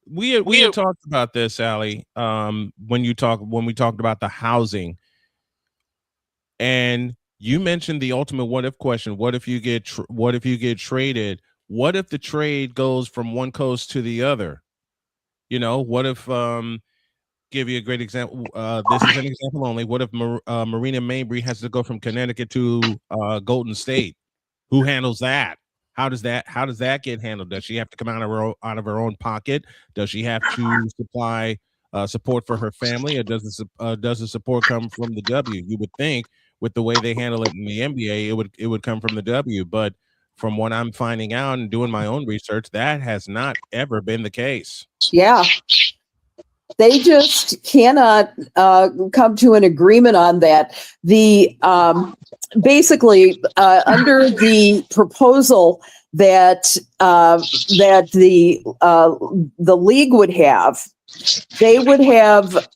we had talked about this, Allie. When we talked about the housing, and you mentioned the ultimate what if question. What if you get traded? What if the trade goes from one coast to the other? What if, give you a great example. This is an example only. What if Marina Mabry has to go from Connecticut to Golden State? Who handles that? How does that get handled? Does she have to come out of her own pocket? Does she have to supply support for her family, or does the support come from the W? You would think with the way they handle it in the NBA, it would come from the W, but from what I'm finding out and doing my own research, that has not ever been the case. Yeah. They just cannot come to an agreement on that. The basically under the proposal that the league would have, they would have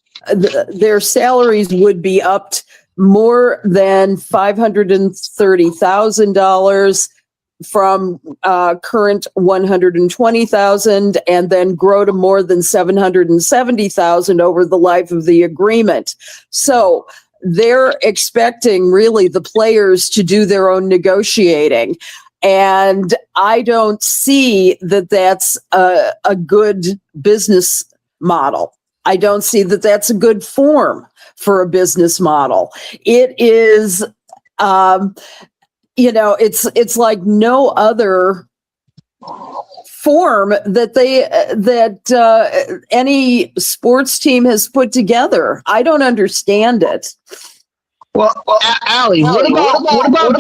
their salaries would be upped more than $530,000 from current $120,000, and then grow to more than $770,000 over the life of the agreement. So they're expecting really the players to do their own negotiating. And I don't see that that's a good business model. I don't see that that's a good form for a business model. It is, it's like no other form that any sports team has put together. I don't understand it. Well, Allie, what about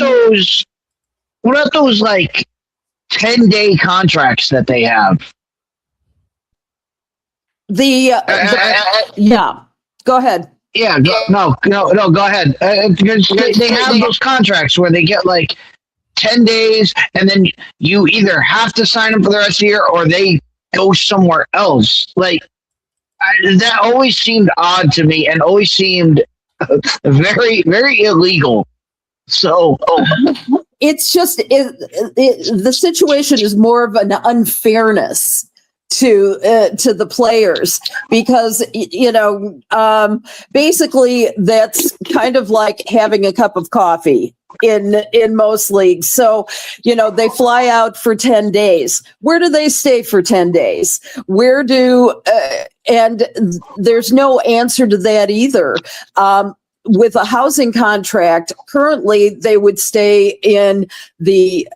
those like 10-day contracts that they have? Yeah, go ahead. Yeah, go ahead. They have those contracts where they get like 10 days, and then you either have to sign them for the rest of the year or they go somewhere else. Like, that always seemed odd to me and always seemed very, very illegal. So it's just the situation is more of an unfairness to the players, because basically that's kind of like having a cup of coffee in most leagues. So they fly out for 10 days. Where do they stay for 10 days? Where do and there's no answer to that either. With a housing contract, currently they would stay in the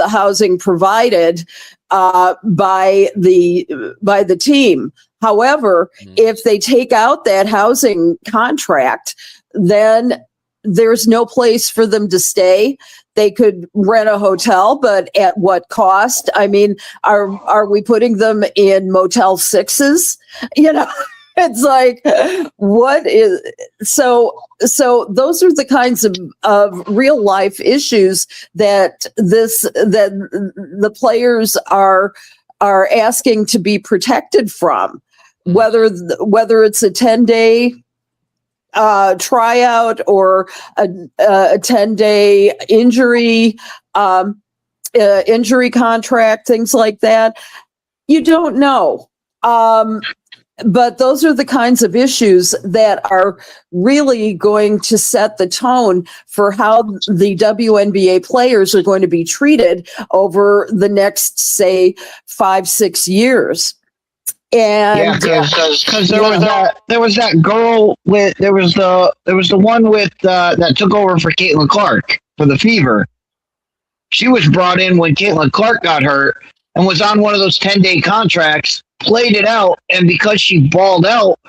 housing provided by the team. However, if they take out that housing contract, then there's no place for them to stay. They could rent a hotel, but at what cost? I mean, are we putting them in Motel 6s? It's like, what is so those are the kinds of real life issues that the players are asking to be protected from, whether it's a 10-day tryout or a 10-day injury contract, things like that. You don't know. But those are the kinds of issues that are really going to set the tone for how the WNBA players are going to be treated over the next, say, 5-6 years. And because there was that girl with there was the one with that took over for Caitlin Clark for the Fever. She was brought in when Caitlin Clark got hurt and was on one of those 10-day contracts, played it out, and because she balled out,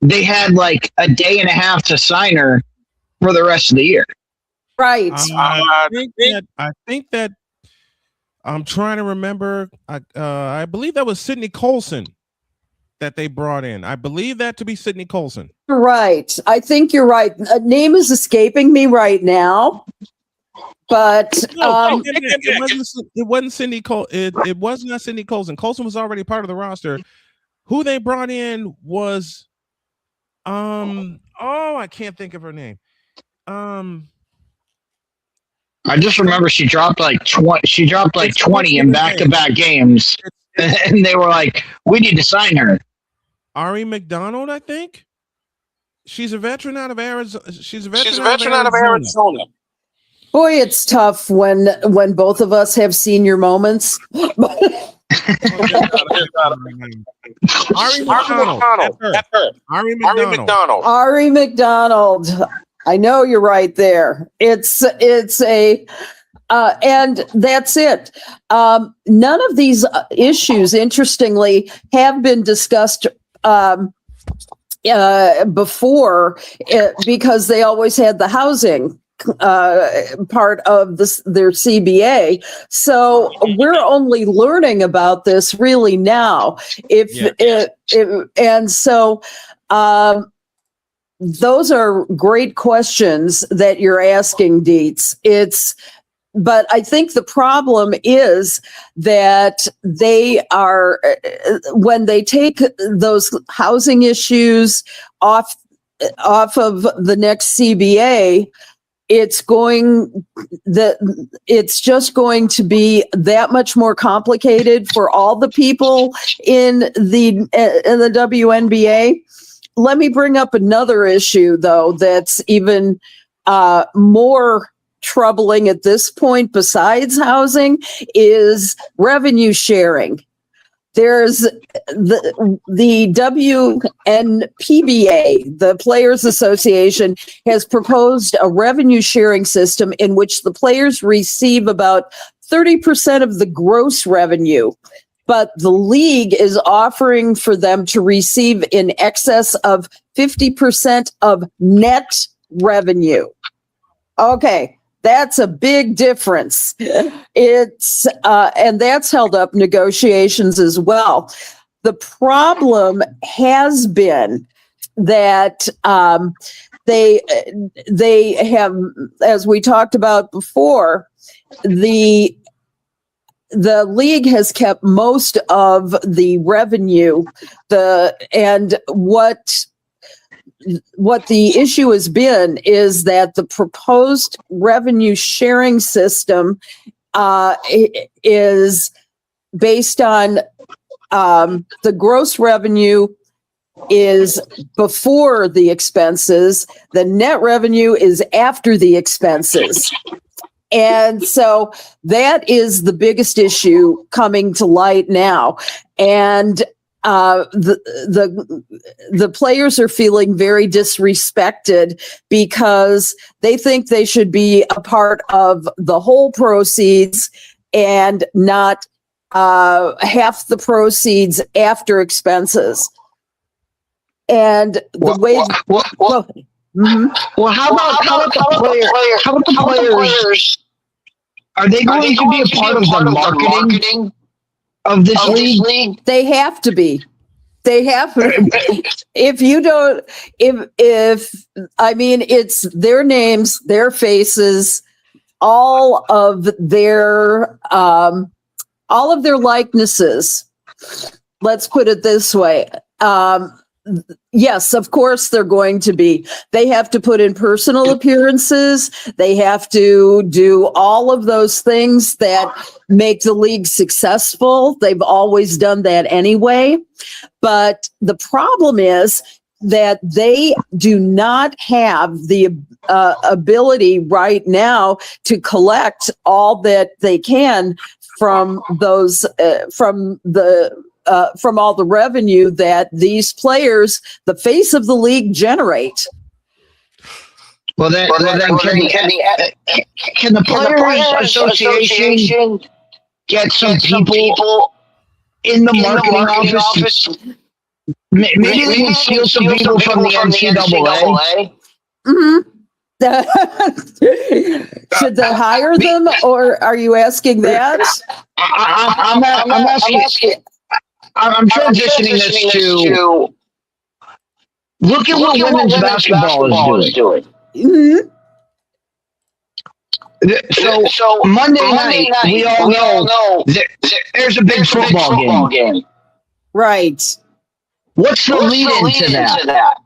they had like a day and a half to sign her for the rest of the year. Right. I think that I'm trying to remember. I believe that was Sydney Colson that they brought in. I believe that to be Sydney Colson. Right. I think you're right. A name is escaping me right now. But it wasn't Cindy Cole. It was not Cindy Colson. Colson was already part of the roster. Who they brought in was I can't think of her name. I just remember she dropped like 20. She dropped like 20 in back-to-back games, and they were like, "We need to sign her." Ari McDonald, I think. She's a veteran out of Arizona. She's a veteran out of Arizona. Boy, it's tough when both of us have senior moments. Ari McDonald. That's her. Ari McDonald. Ari McDonald. I know you're right there. It's a and that's it. None of these issues, interestingly, have been discussed before because they always had the housing part of their CBA. So we're only learning about this really now. Those are great questions that you're asking, Dietz. But I think the problem is that they are, when they take those housing issues off off of the next CBA, it's just going to be that much more complicated for all the people in the WNBA. Let me bring up another issue, though, that's even more troubling at this point, besides housing, is revenue sharing. There's the WNPBA, the Players Association, has proposed a revenue sharing system in which the players receive about 30% of the gross revenue, but the league is offering for them to receive in excess of 50% of net revenue. Okay. That's a big difference. It's and that's held up negotiations as well. The problem has been that they have, as we talked about before, the league has kept most of the revenue. What the issue has been is that the proposed revenue sharing system is based on the gross revenue is before the expenses. The net revenue is after the expenses. And so that is the biggest issue coming to light now. And the players are feeling very disrespected because they think they should be a part of the whole proceeds and not half the proceeds after expenses. And the way how about the players? Are they going to be a part of the marketing of this league? They have to be. They have if you don't, I mean, it's their names, their faces, all of their likenesses. Let's put it this way. Yes, of course they're going to be. They have to put in personal appearances. They have to do all of those things that make the league successful. They've always done that anyway. But the problem is that they do not have the ability right now to collect all that they can from those from all the revenue that these players, the face of the league, generate. Well, then can the Players Association get some people in the marketing office? Maybe they can steal some people from the NCAA. Mm-hmm. Should they hire them, or are you asking that? I'm asking. I'm transitioning this to look at what women's basketball is doing. Mm-hmm. So Monday night, we all know there's a big football game. Right. What's the lead into that?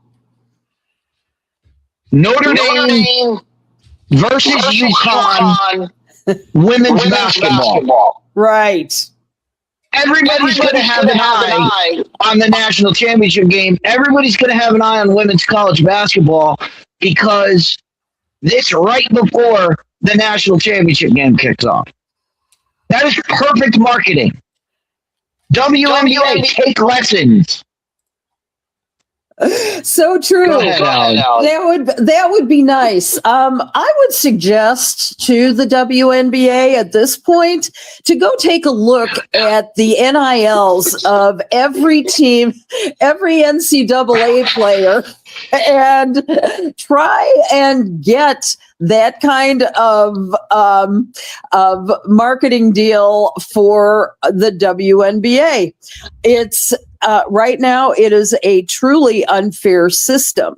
Notre Dame versus UConn women's basketball. Right. Everybody's going to have an eye on the national championship game. Everybody's going to have an eye on women's college basketball because it's right before the national championship game kicks off. That is perfect marketing. WNBA, take lessons. So true. Go ahead, That would be nice. I would suggest to the WNBA at this point to go take a look at the NILs of every team, every NCAA player, and try and get that kind of marketing deal for the WNBA. It's right now it is a truly unfair system.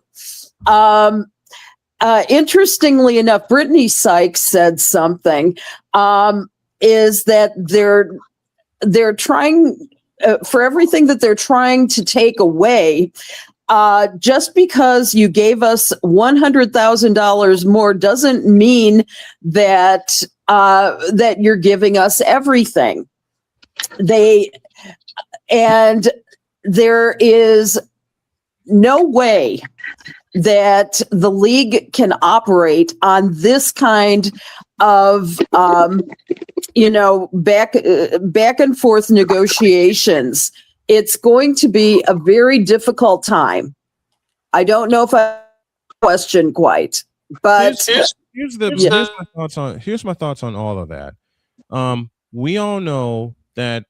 Interestingly enough, Brittany Sykes said something, is that they're trying for everything that they're trying to take away. just because you gave us $100,000 more doesn't mean that that you're giving us everything. There is no way that the league can operate on this kind of back and forth negotiations. It's going to be a very difficult time. I don't know if I question quite, but here's my thoughts on all of that. We all know that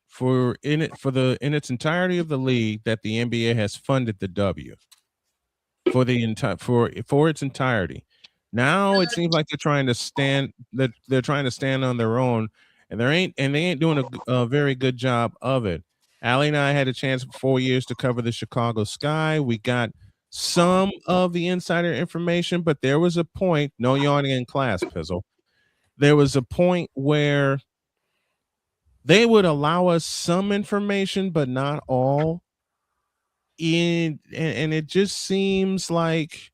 in its entirety of the league, that the NBA has funded the W for its entirety. Now it seems like they're trying to stand on their own, and they ain't doing a very good job of it. Allie and I had a chance for 4 years to cover the Chicago Sky. We got some of the insider information, but there was a point, no yawning in class, Pizzle. There was a point where they would allow us some information, but not all. And it just seems like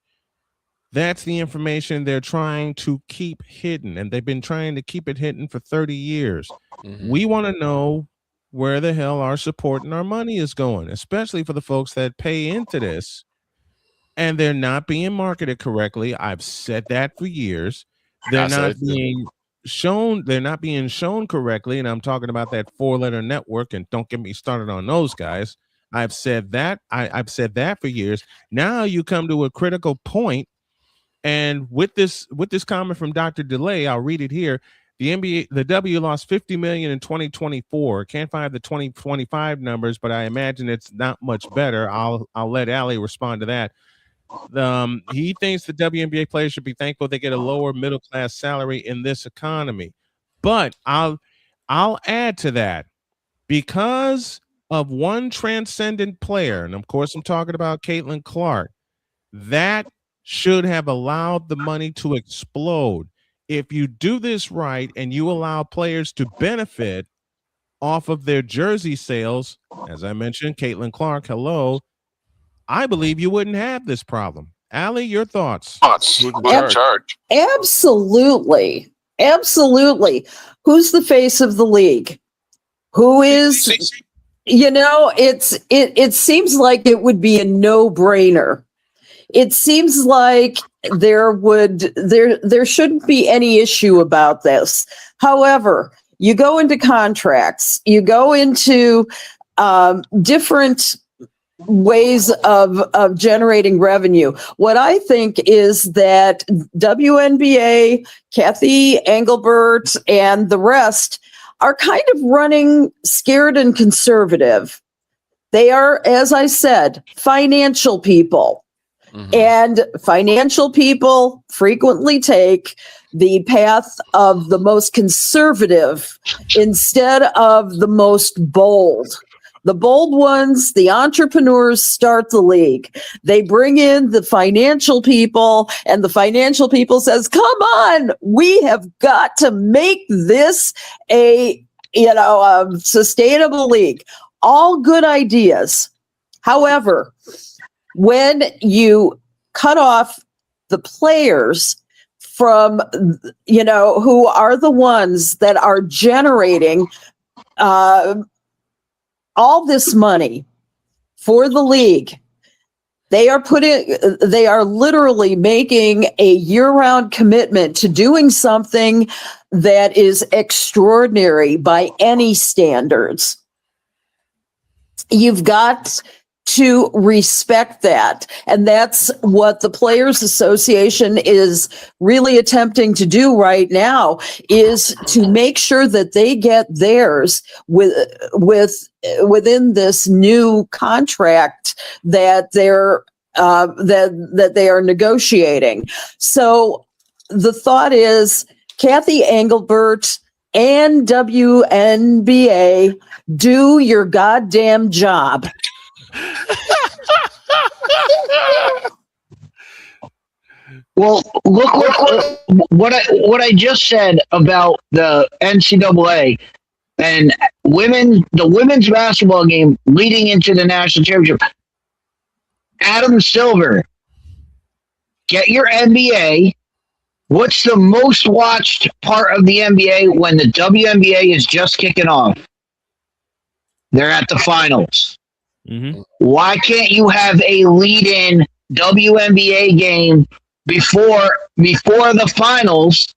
that's the information they're trying to keep hidden, and they've been trying to keep it hidden for 30 years. Mm-hmm. We want to know where the hell our support and our money is going, especially for the folks that pay into this, and they're not being marketed correctly. I've said that for years. They're not being shown correctly, and I'm talking about that 4-letter network, and don't get me started on those guys. I've said that. I've said that for years. Now you come to a critical point, and with this comment from Dr. DeLay, I'll read it here. The W lost $50 million in 2024. Can't find the 2025 numbers, but I imagine it's not much better. I'll let Allie respond to that. He thinks the WNBA players should be thankful they get a lower middle class salary in this economy. But I'll add to that, because of one transcendent player, and of course I'm talking about Caitlin Clark, that should have allowed the money to explode. If you do this right and you allow players to benefit off of their jersey sales, as I mentioned, Caitlin Clark, hello, I believe you wouldn't have this problem. Allie, your thoughts? Absolutely. Who's the face of the league? Who is, it seems like it would be a no-brainer. It seems like there shouldn't be any issue about this. However, you go into contracts, you go into different ways of generating revenue. What I think is that WNBA, Kathy Engelbert, and the rest are kind of running scared and conservative. They are, as I said, financial people. Mm-hmm. And financial people frequently take the path of the most conservative instead of the most bold. The bold ones, the entrepreneurs, start the league. They bring in the financial people, and the financial people says, come on, we have got to make this a sustainable league. All good ideas. However, when you cut off the players from, who are the ones that are generating all this money for the league, they are literally making a year-round commitment to doing something that is extraordinary by any standards. You've got to respect that. And that's what the Players Association is really attempting to do right now, is to make sure that they get theirs within this new contract that they're that they are negotiating. So the thought is, Kathy Engelbert and WNBA, do your goddamn job. Well, look what I just said about the NCAA and the women's basketball game leading into the national championship. Adam Silver, get your NBA. What's the most watched part of the NBA when the WNBA is just kicking off? They're at the finals. Mm-hmm. Why can't you have a lead-in WNBA game before the finals?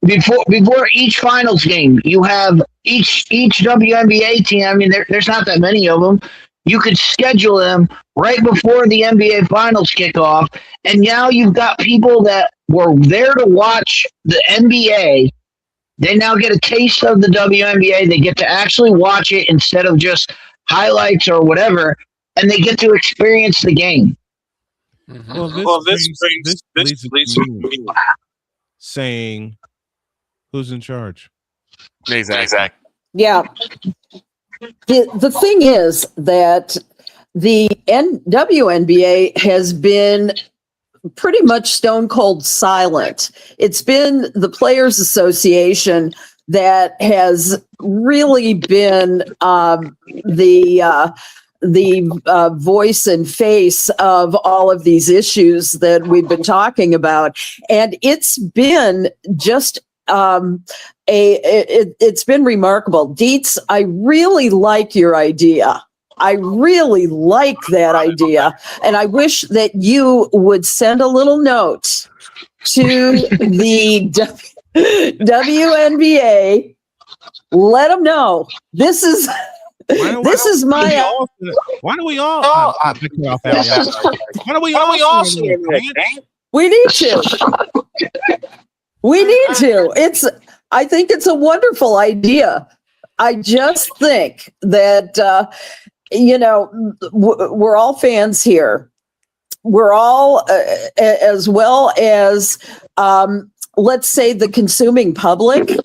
Before each finals game, you have each WNBA team. I mean, there's not that many of them. You could schedule them right before the NBA finals kick off, and now you've got people that were there to watch the NBA. They now get a taste of the WNBA. They get to actually watch it instead of just highlights or whatever, and they get to experience the game. Mm-hmm. Well, this leads to me saying, who's in charge? Exactly. Yeah. The thing is that the WNBA has been pretty much stone cold silent. It's been the Players Association that has really been the voice and face of all of these issues that we've been talking about, and it's been just it's been remarkable. Dietz, I really like your idea. I really like that idea. And I wish that you would send a little note to the WNBA. Let them know this is my. Why do we all? We need to. We need to. I think it's a wonderful idea. I just think that we're all fans here. We're all, as well as, let's say, the consuming public,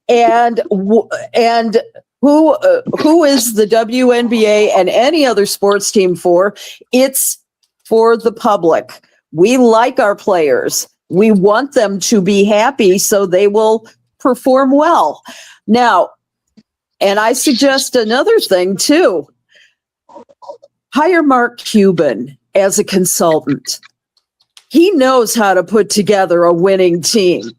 and who is the WNBA and any other sports team for? It's for the public. We like our players. We want them to be happy, so they will perform well. Now, and I suggest another thing too. Hire Mark Cuban as a consultant. He knows how to put together a winning team.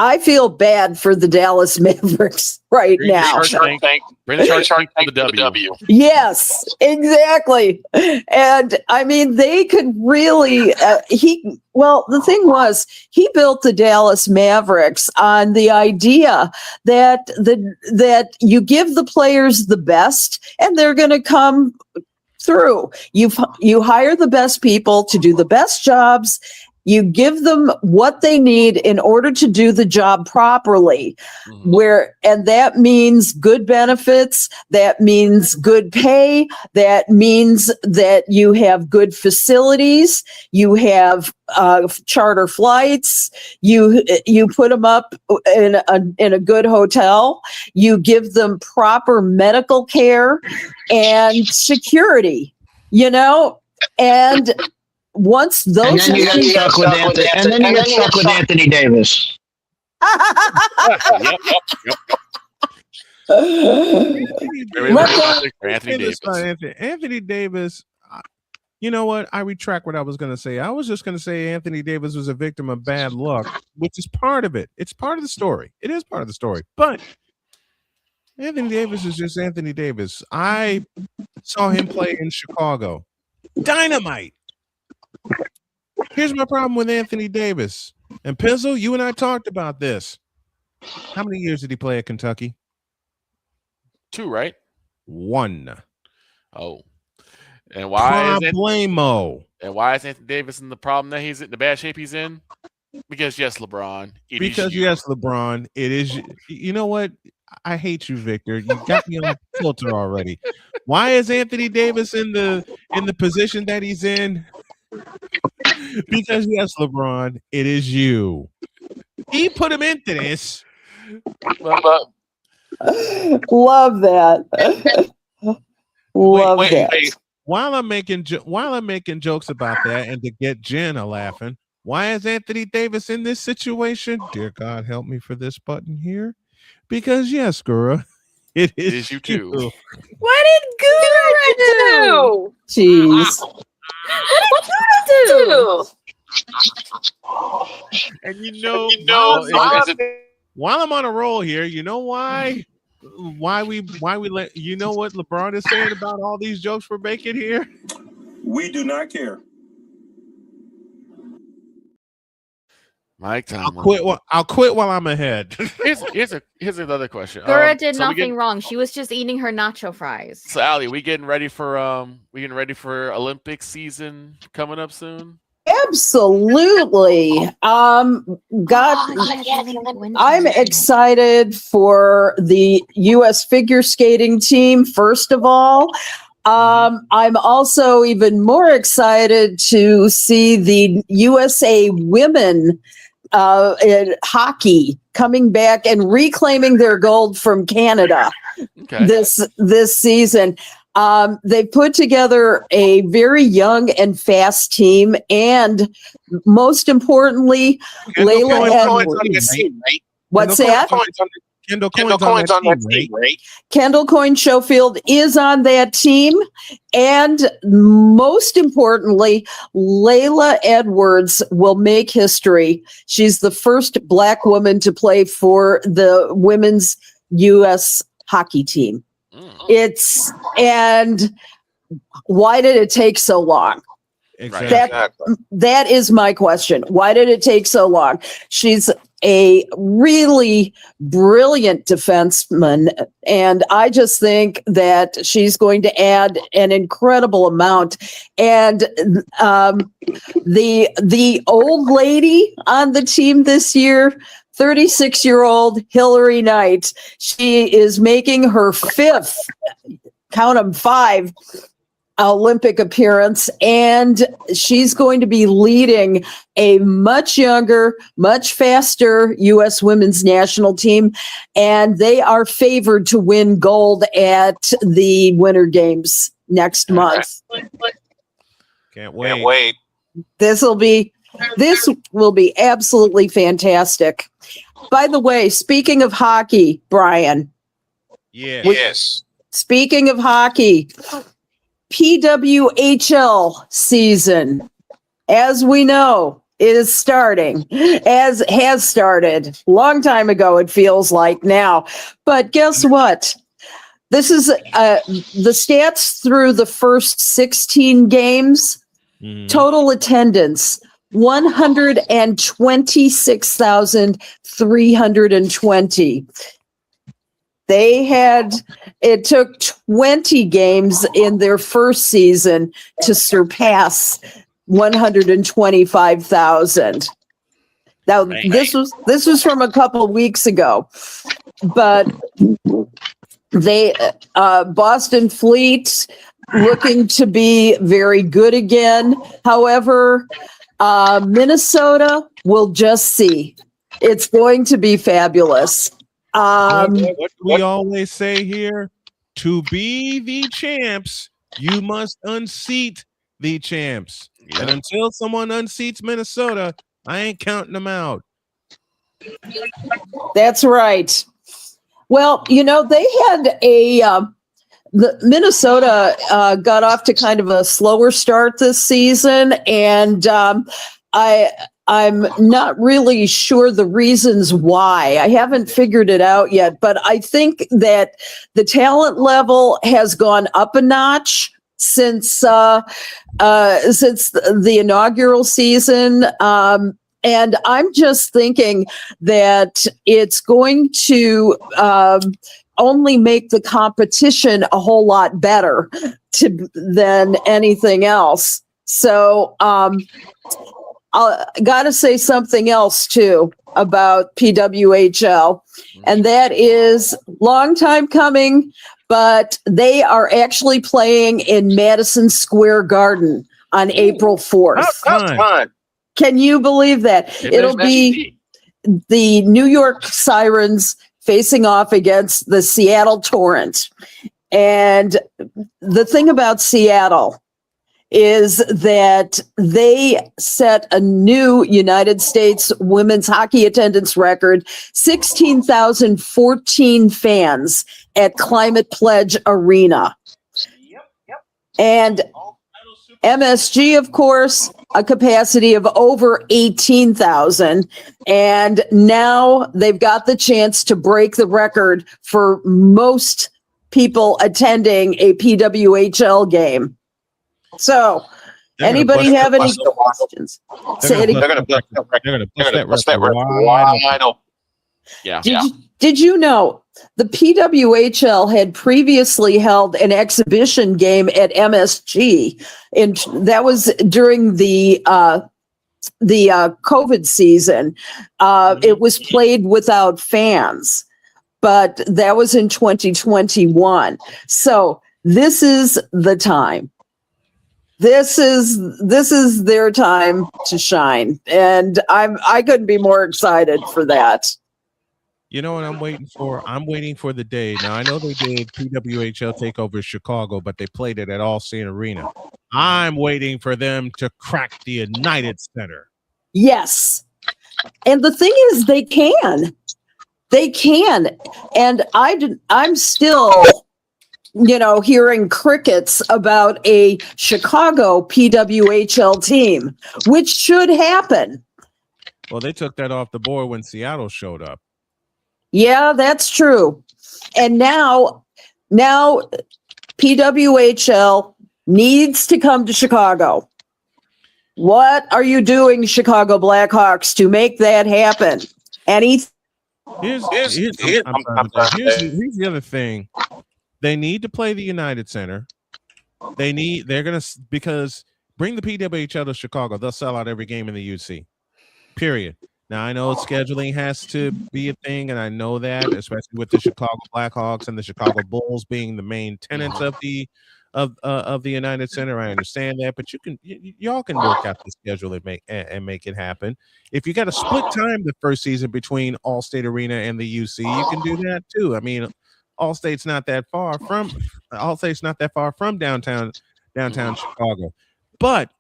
I feel bad for the Dallas Mavericks right now. Bring the Shark Tank to the W. Yes, exactly. And I mean, they could really, the thing was, he built the Dallas Mavericks on the idea that you give the players the best and they're going to come through. You hire the best people to do the best jobs. You give them what they need in order to do the job properly. And that means good benefits, that means good pay, that means that you have good facilities, you have charter flights, you put them up in a good hotel, you give them proper medical care and security, and once those, and then you got stuck with Anthony Davis. Anthony Davis. You know what? I retract what I was going to say. I was just going to say Anthony Davis was a victim of bad luck, which is part of it. It's part of the story. It is part of the story. But Anthony Davis is just Anthony Davis. I saw him play in Chicago. Dynamite. Here's my problem with Anthony Davis. And Pencil, you and I talked about this. How many years did he play at Kentucky? 2, right? 1. Oh. And why is Anthony Davis in the problem that he's in the bad shape he's in? Because yes, LeBron. LeBron. It is. You know what? I hate you, Victor. You got me on a filter already. Why is Anthony Davis in the position that he's in? Because yes, LeBron, it is you. He put him into this. Love that. Love that. While I'm making jokes about that, and to get Jenna laughing, why is Anthony Davis in this situation? Dear God, help me for this button here. Because yes, Gura, it is you too. What did Gura do? Jeez. What did Tuna do? And while I'm on a roll here, you know why? Why we let you know what LeBron is saying about all these jokes we're making here? We do not care. Mike Tomlin. I'll quit while I'm ahead. Here's another question. Gura did nothing wrong. She was just eating her nacho fries. So Allie, we getting ready for Olympic season coming up soon? Absolutely. I'm excited for the U.S. figure skating team, first of all. I'm also even more excited to see the USA women in hockey coming back and reclaiming their gold from Canada this season. They put together a very young and fast team, and most importantly, Layla Edwards. What's that? Kendall Coyne's on that team, right? Kendall Coyne Schofield is on that team. And most importantly, Layla Edwards will make history. She's the first Black woman to play for the women's U.S. hockey team. And why did it take so long? Exactly. That is my question. Why did it take so long? She's a really brilliant defenseman, and I just think that she's going to add an incredible amount. And the old lady on the team this year, 36-year-old Hillary Knight, she is making her fifth, count them, 5 Olympic appearance, and she's going to be leading a much younger, much faster U.S. women's national team, and they are favored to win gold at the Winter Games next month. Can't wait. This will be absolutely fantastic. By the way, speaking of hockey, Brian. Yes. Speaking of hockey, PWHL season, as we know, is starting, has started long time ago, it feels like now. But guess what? This is the stats through the first 16 games. Total attendance, 126,320. It took 20 games in their first season to surpass 125,000. Now, this was from a couple of weeks ago, but Boston Fleet looking to be very good again. However, Minnesota, we'll just see. It's going to be fabulous. What we always say here, to be the champs, you must unseat the champs. Yeah. And until someone unseats Minnesota, I ain't counting them out. That's right. Well, you know, they had the Minnesota got off to kind of a slower start this season, and I'm not really sure the reasons why. I haven't figured it out yet, but I think that the talent level has gone up a notch since the inaugural season. And I'm just thinking that it's going to only make the competition a whole lot better than anything else. So, I got to say something else too about PWHL, and that is long time coming, but they are actually playing in Madison Square Garden on April 4th. Can you believe that? It'll be the New York Sirens facing off against the Seattle Torrent. And the thing about Seattle is that they set a new United States women's hockey attendance record, 16,014 fans at Climate Pledge Arena. And MSG, of course, a capacity of over 18,000. And now they've got the chance to break the record for most people attending a PWHL game. So, anybody have any questions? Say it again. They're gonna bust that record wide open. Yeah. Did you know the PWHL had previously held an exhibition game at MSG, and that was during the COVID season. It was played without fans, but that was in 2021. So this is the time. This is their time to shine, and I couldn't be more excited for that. You know what I'm waiting for? I'm waiting for the day. Now, I know they did PWHL TakeOver Chicago, but they played it at Allstate Arena. I'm waiting for them to crack the United Center. Yes. And the thing is, they can. They can. And I'm still, hearing crickets about a Chicago PWHL team, which should happen. Well, they took that off the board when Seattle showed up. Yeah, that's true. And now PWHL needs to come to Chicago. What are you doing, Chicago Blackhawks, to make that happen? Here's the other thing. They need to play the United Center. Because bring the PWHL to Chicago, they'll sell out every game in the UC. Period. Now, I know scheduling has to be a thing, and I know that, especially with the Chicago Blackhawks and the Chicago Bulls being the main tenants of the United Center. I understand that, but y'all can work out the schedule and make it happen. If you got to split time the first season between Allstate Arena and the UC, you can do that too. I mean, Allstate's not that far from downtown Chicago, but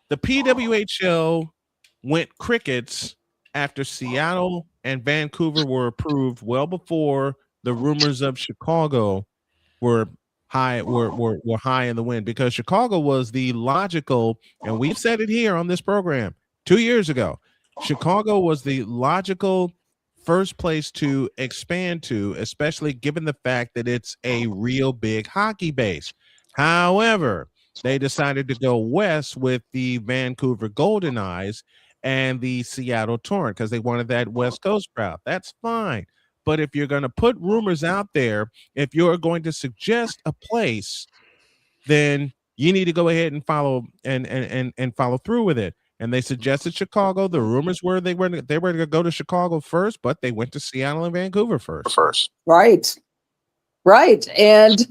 the PWHL went crickets after Seattle and Vancouver were approved well before the rumors of Chicago were high in the wind, because Chicago was the logical, and we've said it here on this program 2 years ago, Chicago was the logical first place to expand to, especially given the fact that it's a real big hockey base. However, they decided to go west with the Vancouver Golden Eyes and the Seattle Torrent because they wanted that West Coast crowd. That's fine. But if you're going to put rumors out there, if you're going to suggest a place, then you need to go ahead and follow and follow through with it. And they suggested Chicago. The rumors were they were going to go to Chicago first, but they went to Seattle and Vancouver first. Right. And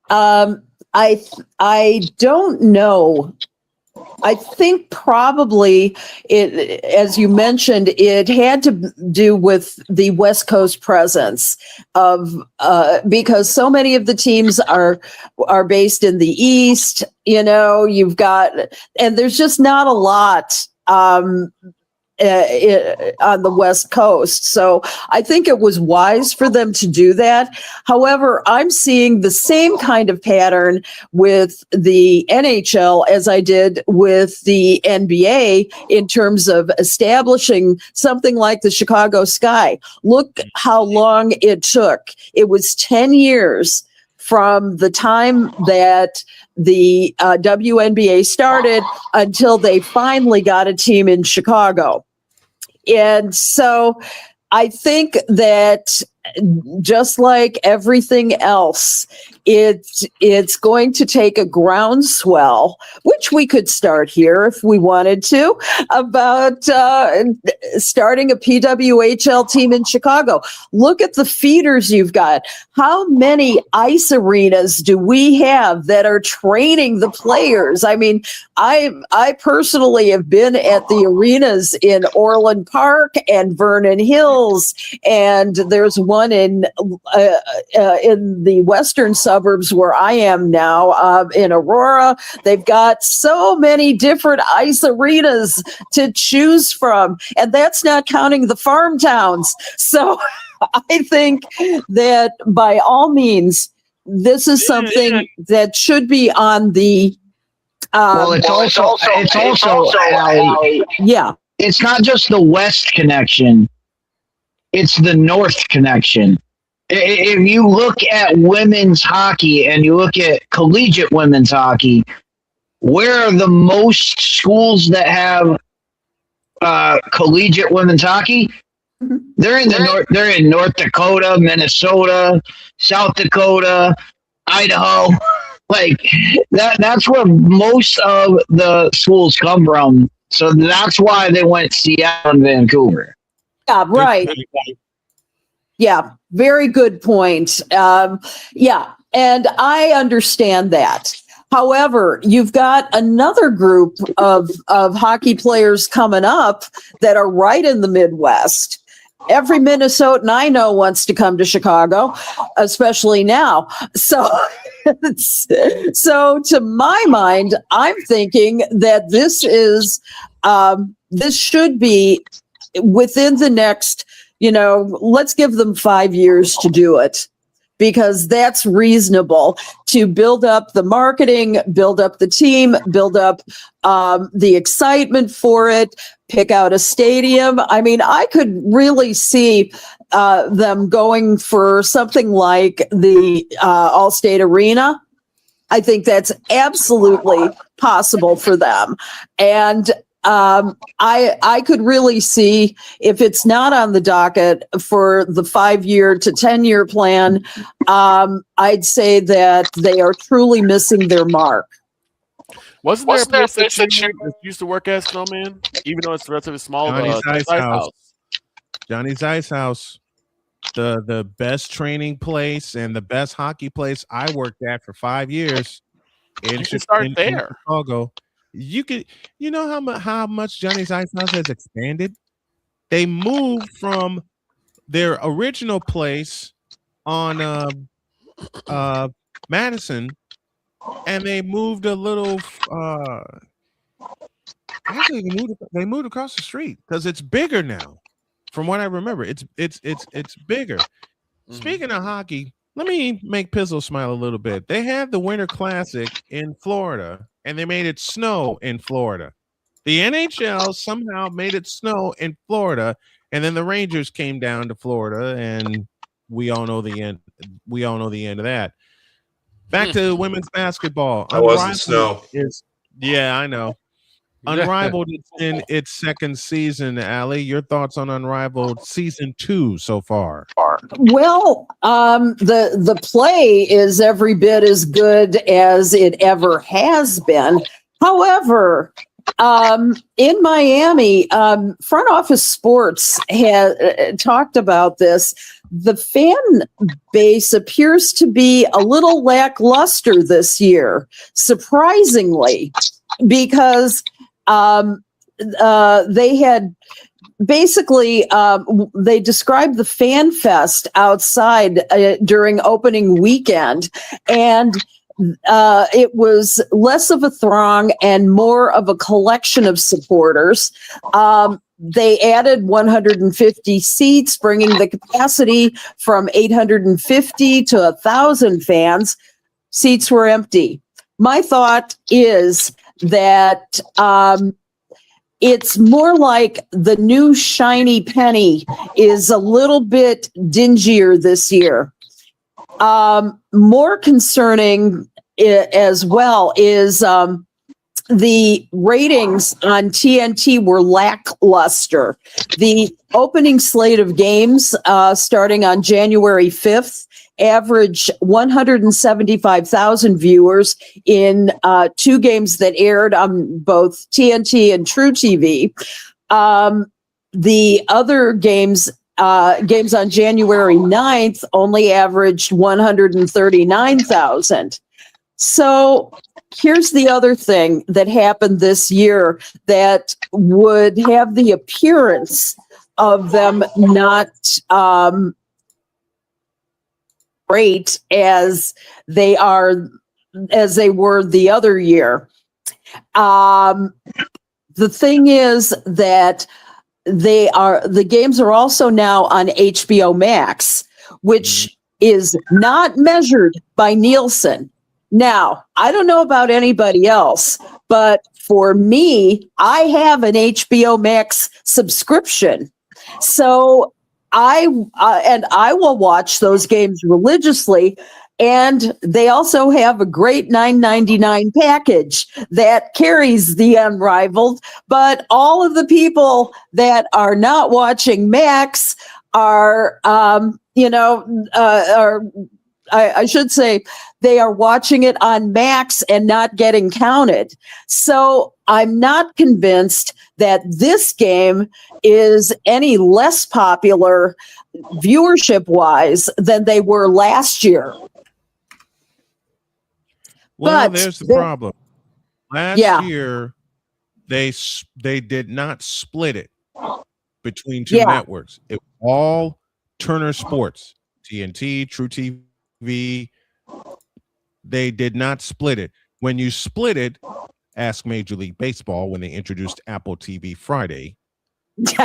I don't know. I think probably it, as you mentioned, it had to do with the West Coast presence of because so many of the teams are based in the East. You've got, and there's just not a lot on the West Coast. So I think it was wise for them to do that. However, I'm seeing the same kind of pattern with the NHL as I did with the NBA in terms of establishing something like the Chicago Sky. Look how long it took. It was 10 years from the time that the WNBA started until they finally got a team in Chicago. And so I think that just like everything else, it's going to take a groundswell, which we could start here if we wanted to, about starting a PWHL team in Chicago. Look at the feeders you've got. How many ice arenas do we have that are training the players? I mean, I personally have been at the arenas in Orland Park and Vernon Hills, and there's one in the western suburbs where I am now, in Aurora. They've got so many different ice arenas to choose from, and that's not counting the farm towns. So I think that by all means, this is something that should be on the Well, it's also Allie, yeah. It's not just the West connection; it's the North connection. If you look at women's hockey and you look at collegiate women's hockey, where are the most schools that have collegiate women's hockey? They're in the north. They're in North Dakota, Minnesota, South Dakota, Idaho. Like that's where most of the schools come from. So that's why they went Seattle and Vancouver. Yeah, right. Yeah, very good point. Yeah, and I understand that. However, you've got another group of hockey players coming up that are right in the Midwest. Every Minnesotan I know wants to come to Chicago, especially now. So to my mind, I'm thinking that this should be within the next, let's give them 5 years to do it, because that's reasonable to build up the marketing, build up the team, build up the excitement for it, pick out a stadium. I mean, I could really see them going for something like the Allstate Arena. I think that's absolutely possible for them. And I could really see, if it's not on the docket for the 5-year to 10-year plan, I'd say that they are truly missing their mark. Wasn't there a place that you used to work at, Snowman? Even though it's relatively small, Johnny's Ice Ice House. Johnny's Ice House. The best training place and the best hockey place I worked at for 5 years. You can start there. In Chicago. You know how much Johnny's Ice House has expanded? They moved from their original place on Madison, and they moved a little. Actually, they moved across the street because it's bigger now. From what I remember, it's bigger. Speaking of hockey, let me make Pizzle smile a little bit. They had the Winter Classic in Florida, and they made it snow in Florida. The NHL somehow made it snow in Florida, and then the Rangers came down to Florida, and we all know the end. We all know the end of that. Back to women's basketball. That wasn't snow. Yeah, I know. Unrivaled in its second season, Allie. Your thoughts on Unrivaled season 2 so far? Well, the play is every bit as good as it ever has been. However, in Miami, Front Office Sports has talked about this. The fan base appears to be a little lackluster this year, surprisingly, because they had basically they described the fan fest outside during opening weekend, and it was less of a throng and more of a collection of supporters. They added 150 seats, bringing the capacity from 850 to 1,000 fans. Seats were empty. My thought is that it's more like the new shiny penny is a little bit dingier this year. More concerning as well is the ratings on TNT were lackluster. The opening slate of games starting on January 5th averaged 175,000 viewers in 2 games that aired on both TNT and True TV. The other games on January 9th only averaged 139,000. So here's the other thing that happened this year that would have the appearance of them not great as they were the other year. The thing is that the games are also now on HBO Max, which is not measured by Nielsen. Now, I don't know about anybody else, But for me, I have an HBO Max subscription. So I will watch those games religiously. And they also have a great $9.99 package that carries the Unrivaled. But all of the people that are not watching Max are, I should say, they are watching it on Max and not getting counted. So I'm not convinced that this game is any less popular viewership wise than they were last year. Well, there's the problem. Last year, they did not split it between two networks. It was all Turner Sports, TNT, True TV. They did not split it. When you split it, ask Major League Baseball when they introduced Apple TV Friday.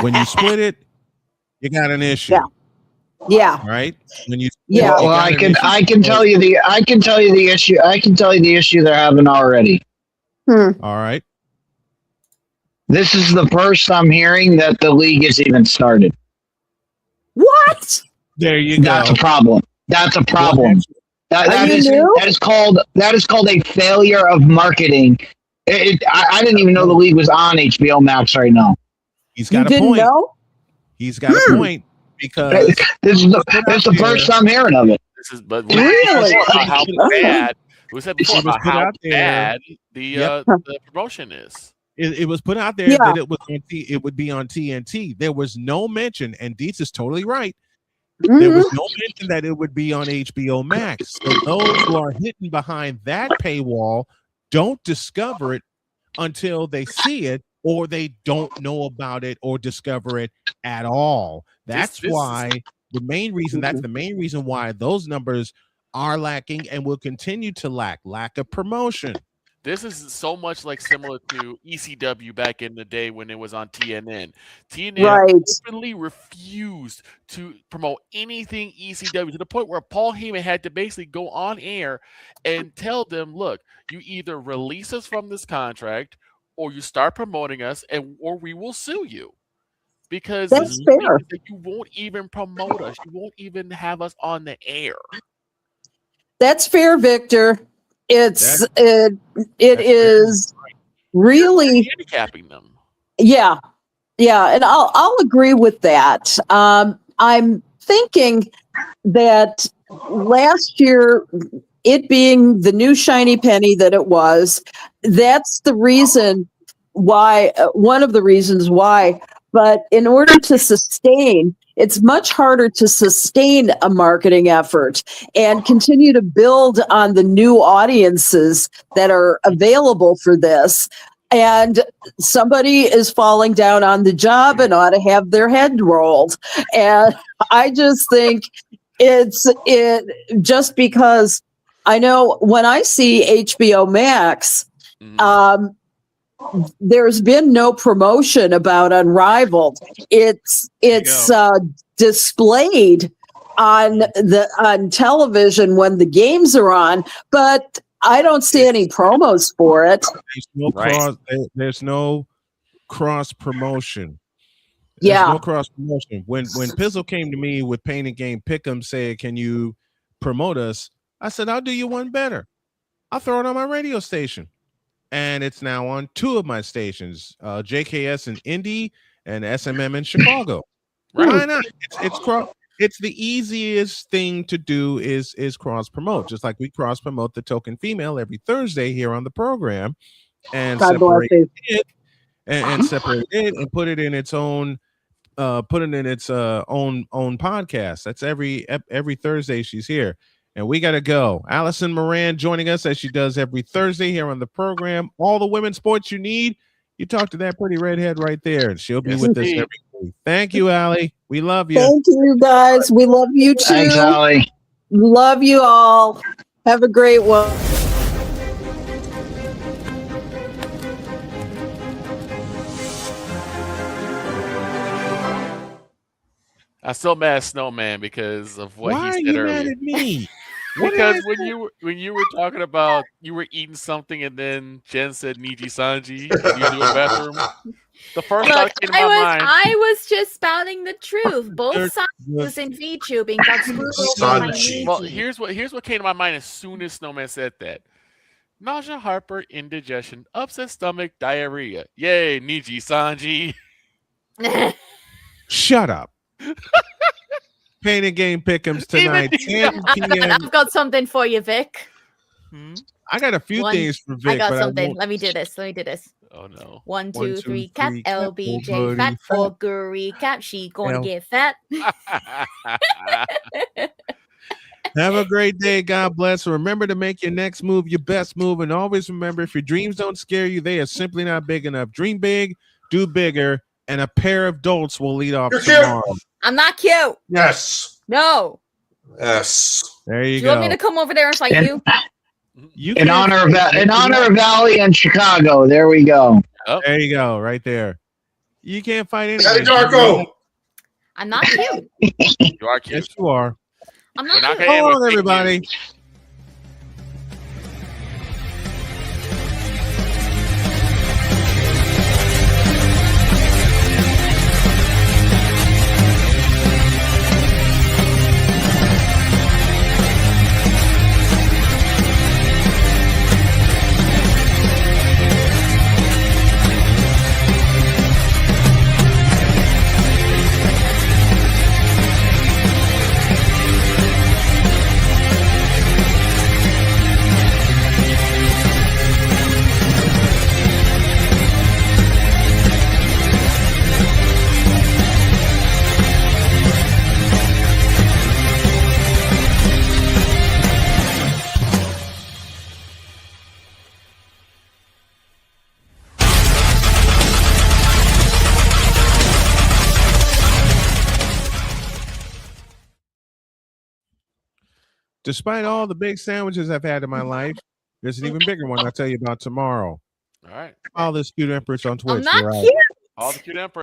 When you split it, you got an issue. Yeah. Right? When you well, I can tell you the issue. I can tell you the issue they're having already. All right. This is the first I'm hearing that the league has even started. What? There you go. That's a problem. That's a problem. That is called a failure of marketing. I didn't even know the league was on HBO Max right now. He's got a point. Know? He's got a point because this is the first I'm hearing of it. But we really about how bad. We said before about how bad the promotion is. It was put out there that it would be on TNT. There was no mention, and Dietz is totally right. There was no mention that it would be on HBO Max. So those who are hidden behind that paywall don't discover it until they see it, or they don't know about it or discover it at all. That's why the main reason. That's the main reason why those numbers are lacking and will continue to lack of promotion. This is so much like similar to ECW back in the day when it was on TNN. TNN openly refused to promote anything ECW to the point where Paul Heyman had to basically go on air and tell them, look, you either release us from this contract or you start promoting us or we will sue you. Because that's fair. You won't even promote us. You won't even have us on the air. That's fair, Victor. It is really handicapping them. Yeah, and I'll agree with that. I'm thinking that last year, it being the new shiny penny that it was, that's the reason why. One of the reasons why. But in order to sustain, it's much harder to sustain a marketing effort and continue to build on the new audiences that are available for this. And somebody is falling down on the job and ought to have their head rolled. And I just think it just because I know when I see HBO Max, there's been no promotion about Unrivaled. It's displayed on television when the games are on, but I don't see any promos for it. There's no cross promotion. Yeah, no cross promotion. When Pizzle came to me with Pain and Game Pick'em, said, "Can you promote us?" I said, "I'll do you one better. I'll throw it on my radio station." And it's now on two of my stations, JKS in Indy and SMM in Chicago. Why not? It's the easiest thing to do is cross promote, just like we cross promote the Token Female every Thursday here on the program, and separate it and put it in its own own podcast. That's every Thursday she's here. And we got to go. Allison Moran joining us as she does every Thursday here on the program. All the women's sports you need, you talk to that pretty redhead right there, and she'll be with us every week. Thank you, Allie. We love you. Thank you, guys. We love you too. Thanks, Allie. Love you all. Have a great one. I'm still mad at Snowman because of what Why he are said you earlier. mad at me? Because when you were talking about you were eating something and then Jen said Niji Sanji, you do a bathroom. The first thought Look, came to my mind. I was just spouting the truth. Both Sanjis and VTubing got screwed over by Niji. Well, here's what came to my mind as soon as Snowman said that. Nausea, heartburn, indigestion, upset stomach, diarrhea. Yay, Niji Sanji. Shut up. Pain and Game Pick'ems tonight, 10 p.m. I've got something for you, Vic. I got a few things for Vic. I got but something. Let me do this. Oh no. 1, 2, 3, cap. LBJ fat. 4 recap. She gonna get fat. Have a great day. God bless. Remember to make your next move your best move. And always remember, if your dreams don't scare you, they are simply not big enough. Dream big, do bigger, and a pair of dolts will lead off tomorrow. I'm not cute. Yes. No. Yes. There you Do you go. want me to come over there and fight you? In honor of Valley and Chicago. There we go. Oh. There you go, right there. You can't fight anything. Hey, Darko. I'm not cute. You are cute. Yes, you are. I'm not cute. Hold on, everybody. Despite all the big sandwiches I've had in my life, there's an even bigger one I'll tell you about tomorrow. All right. All this cute empress on Twitch. I'm not We're out. cute. All the cute emperor.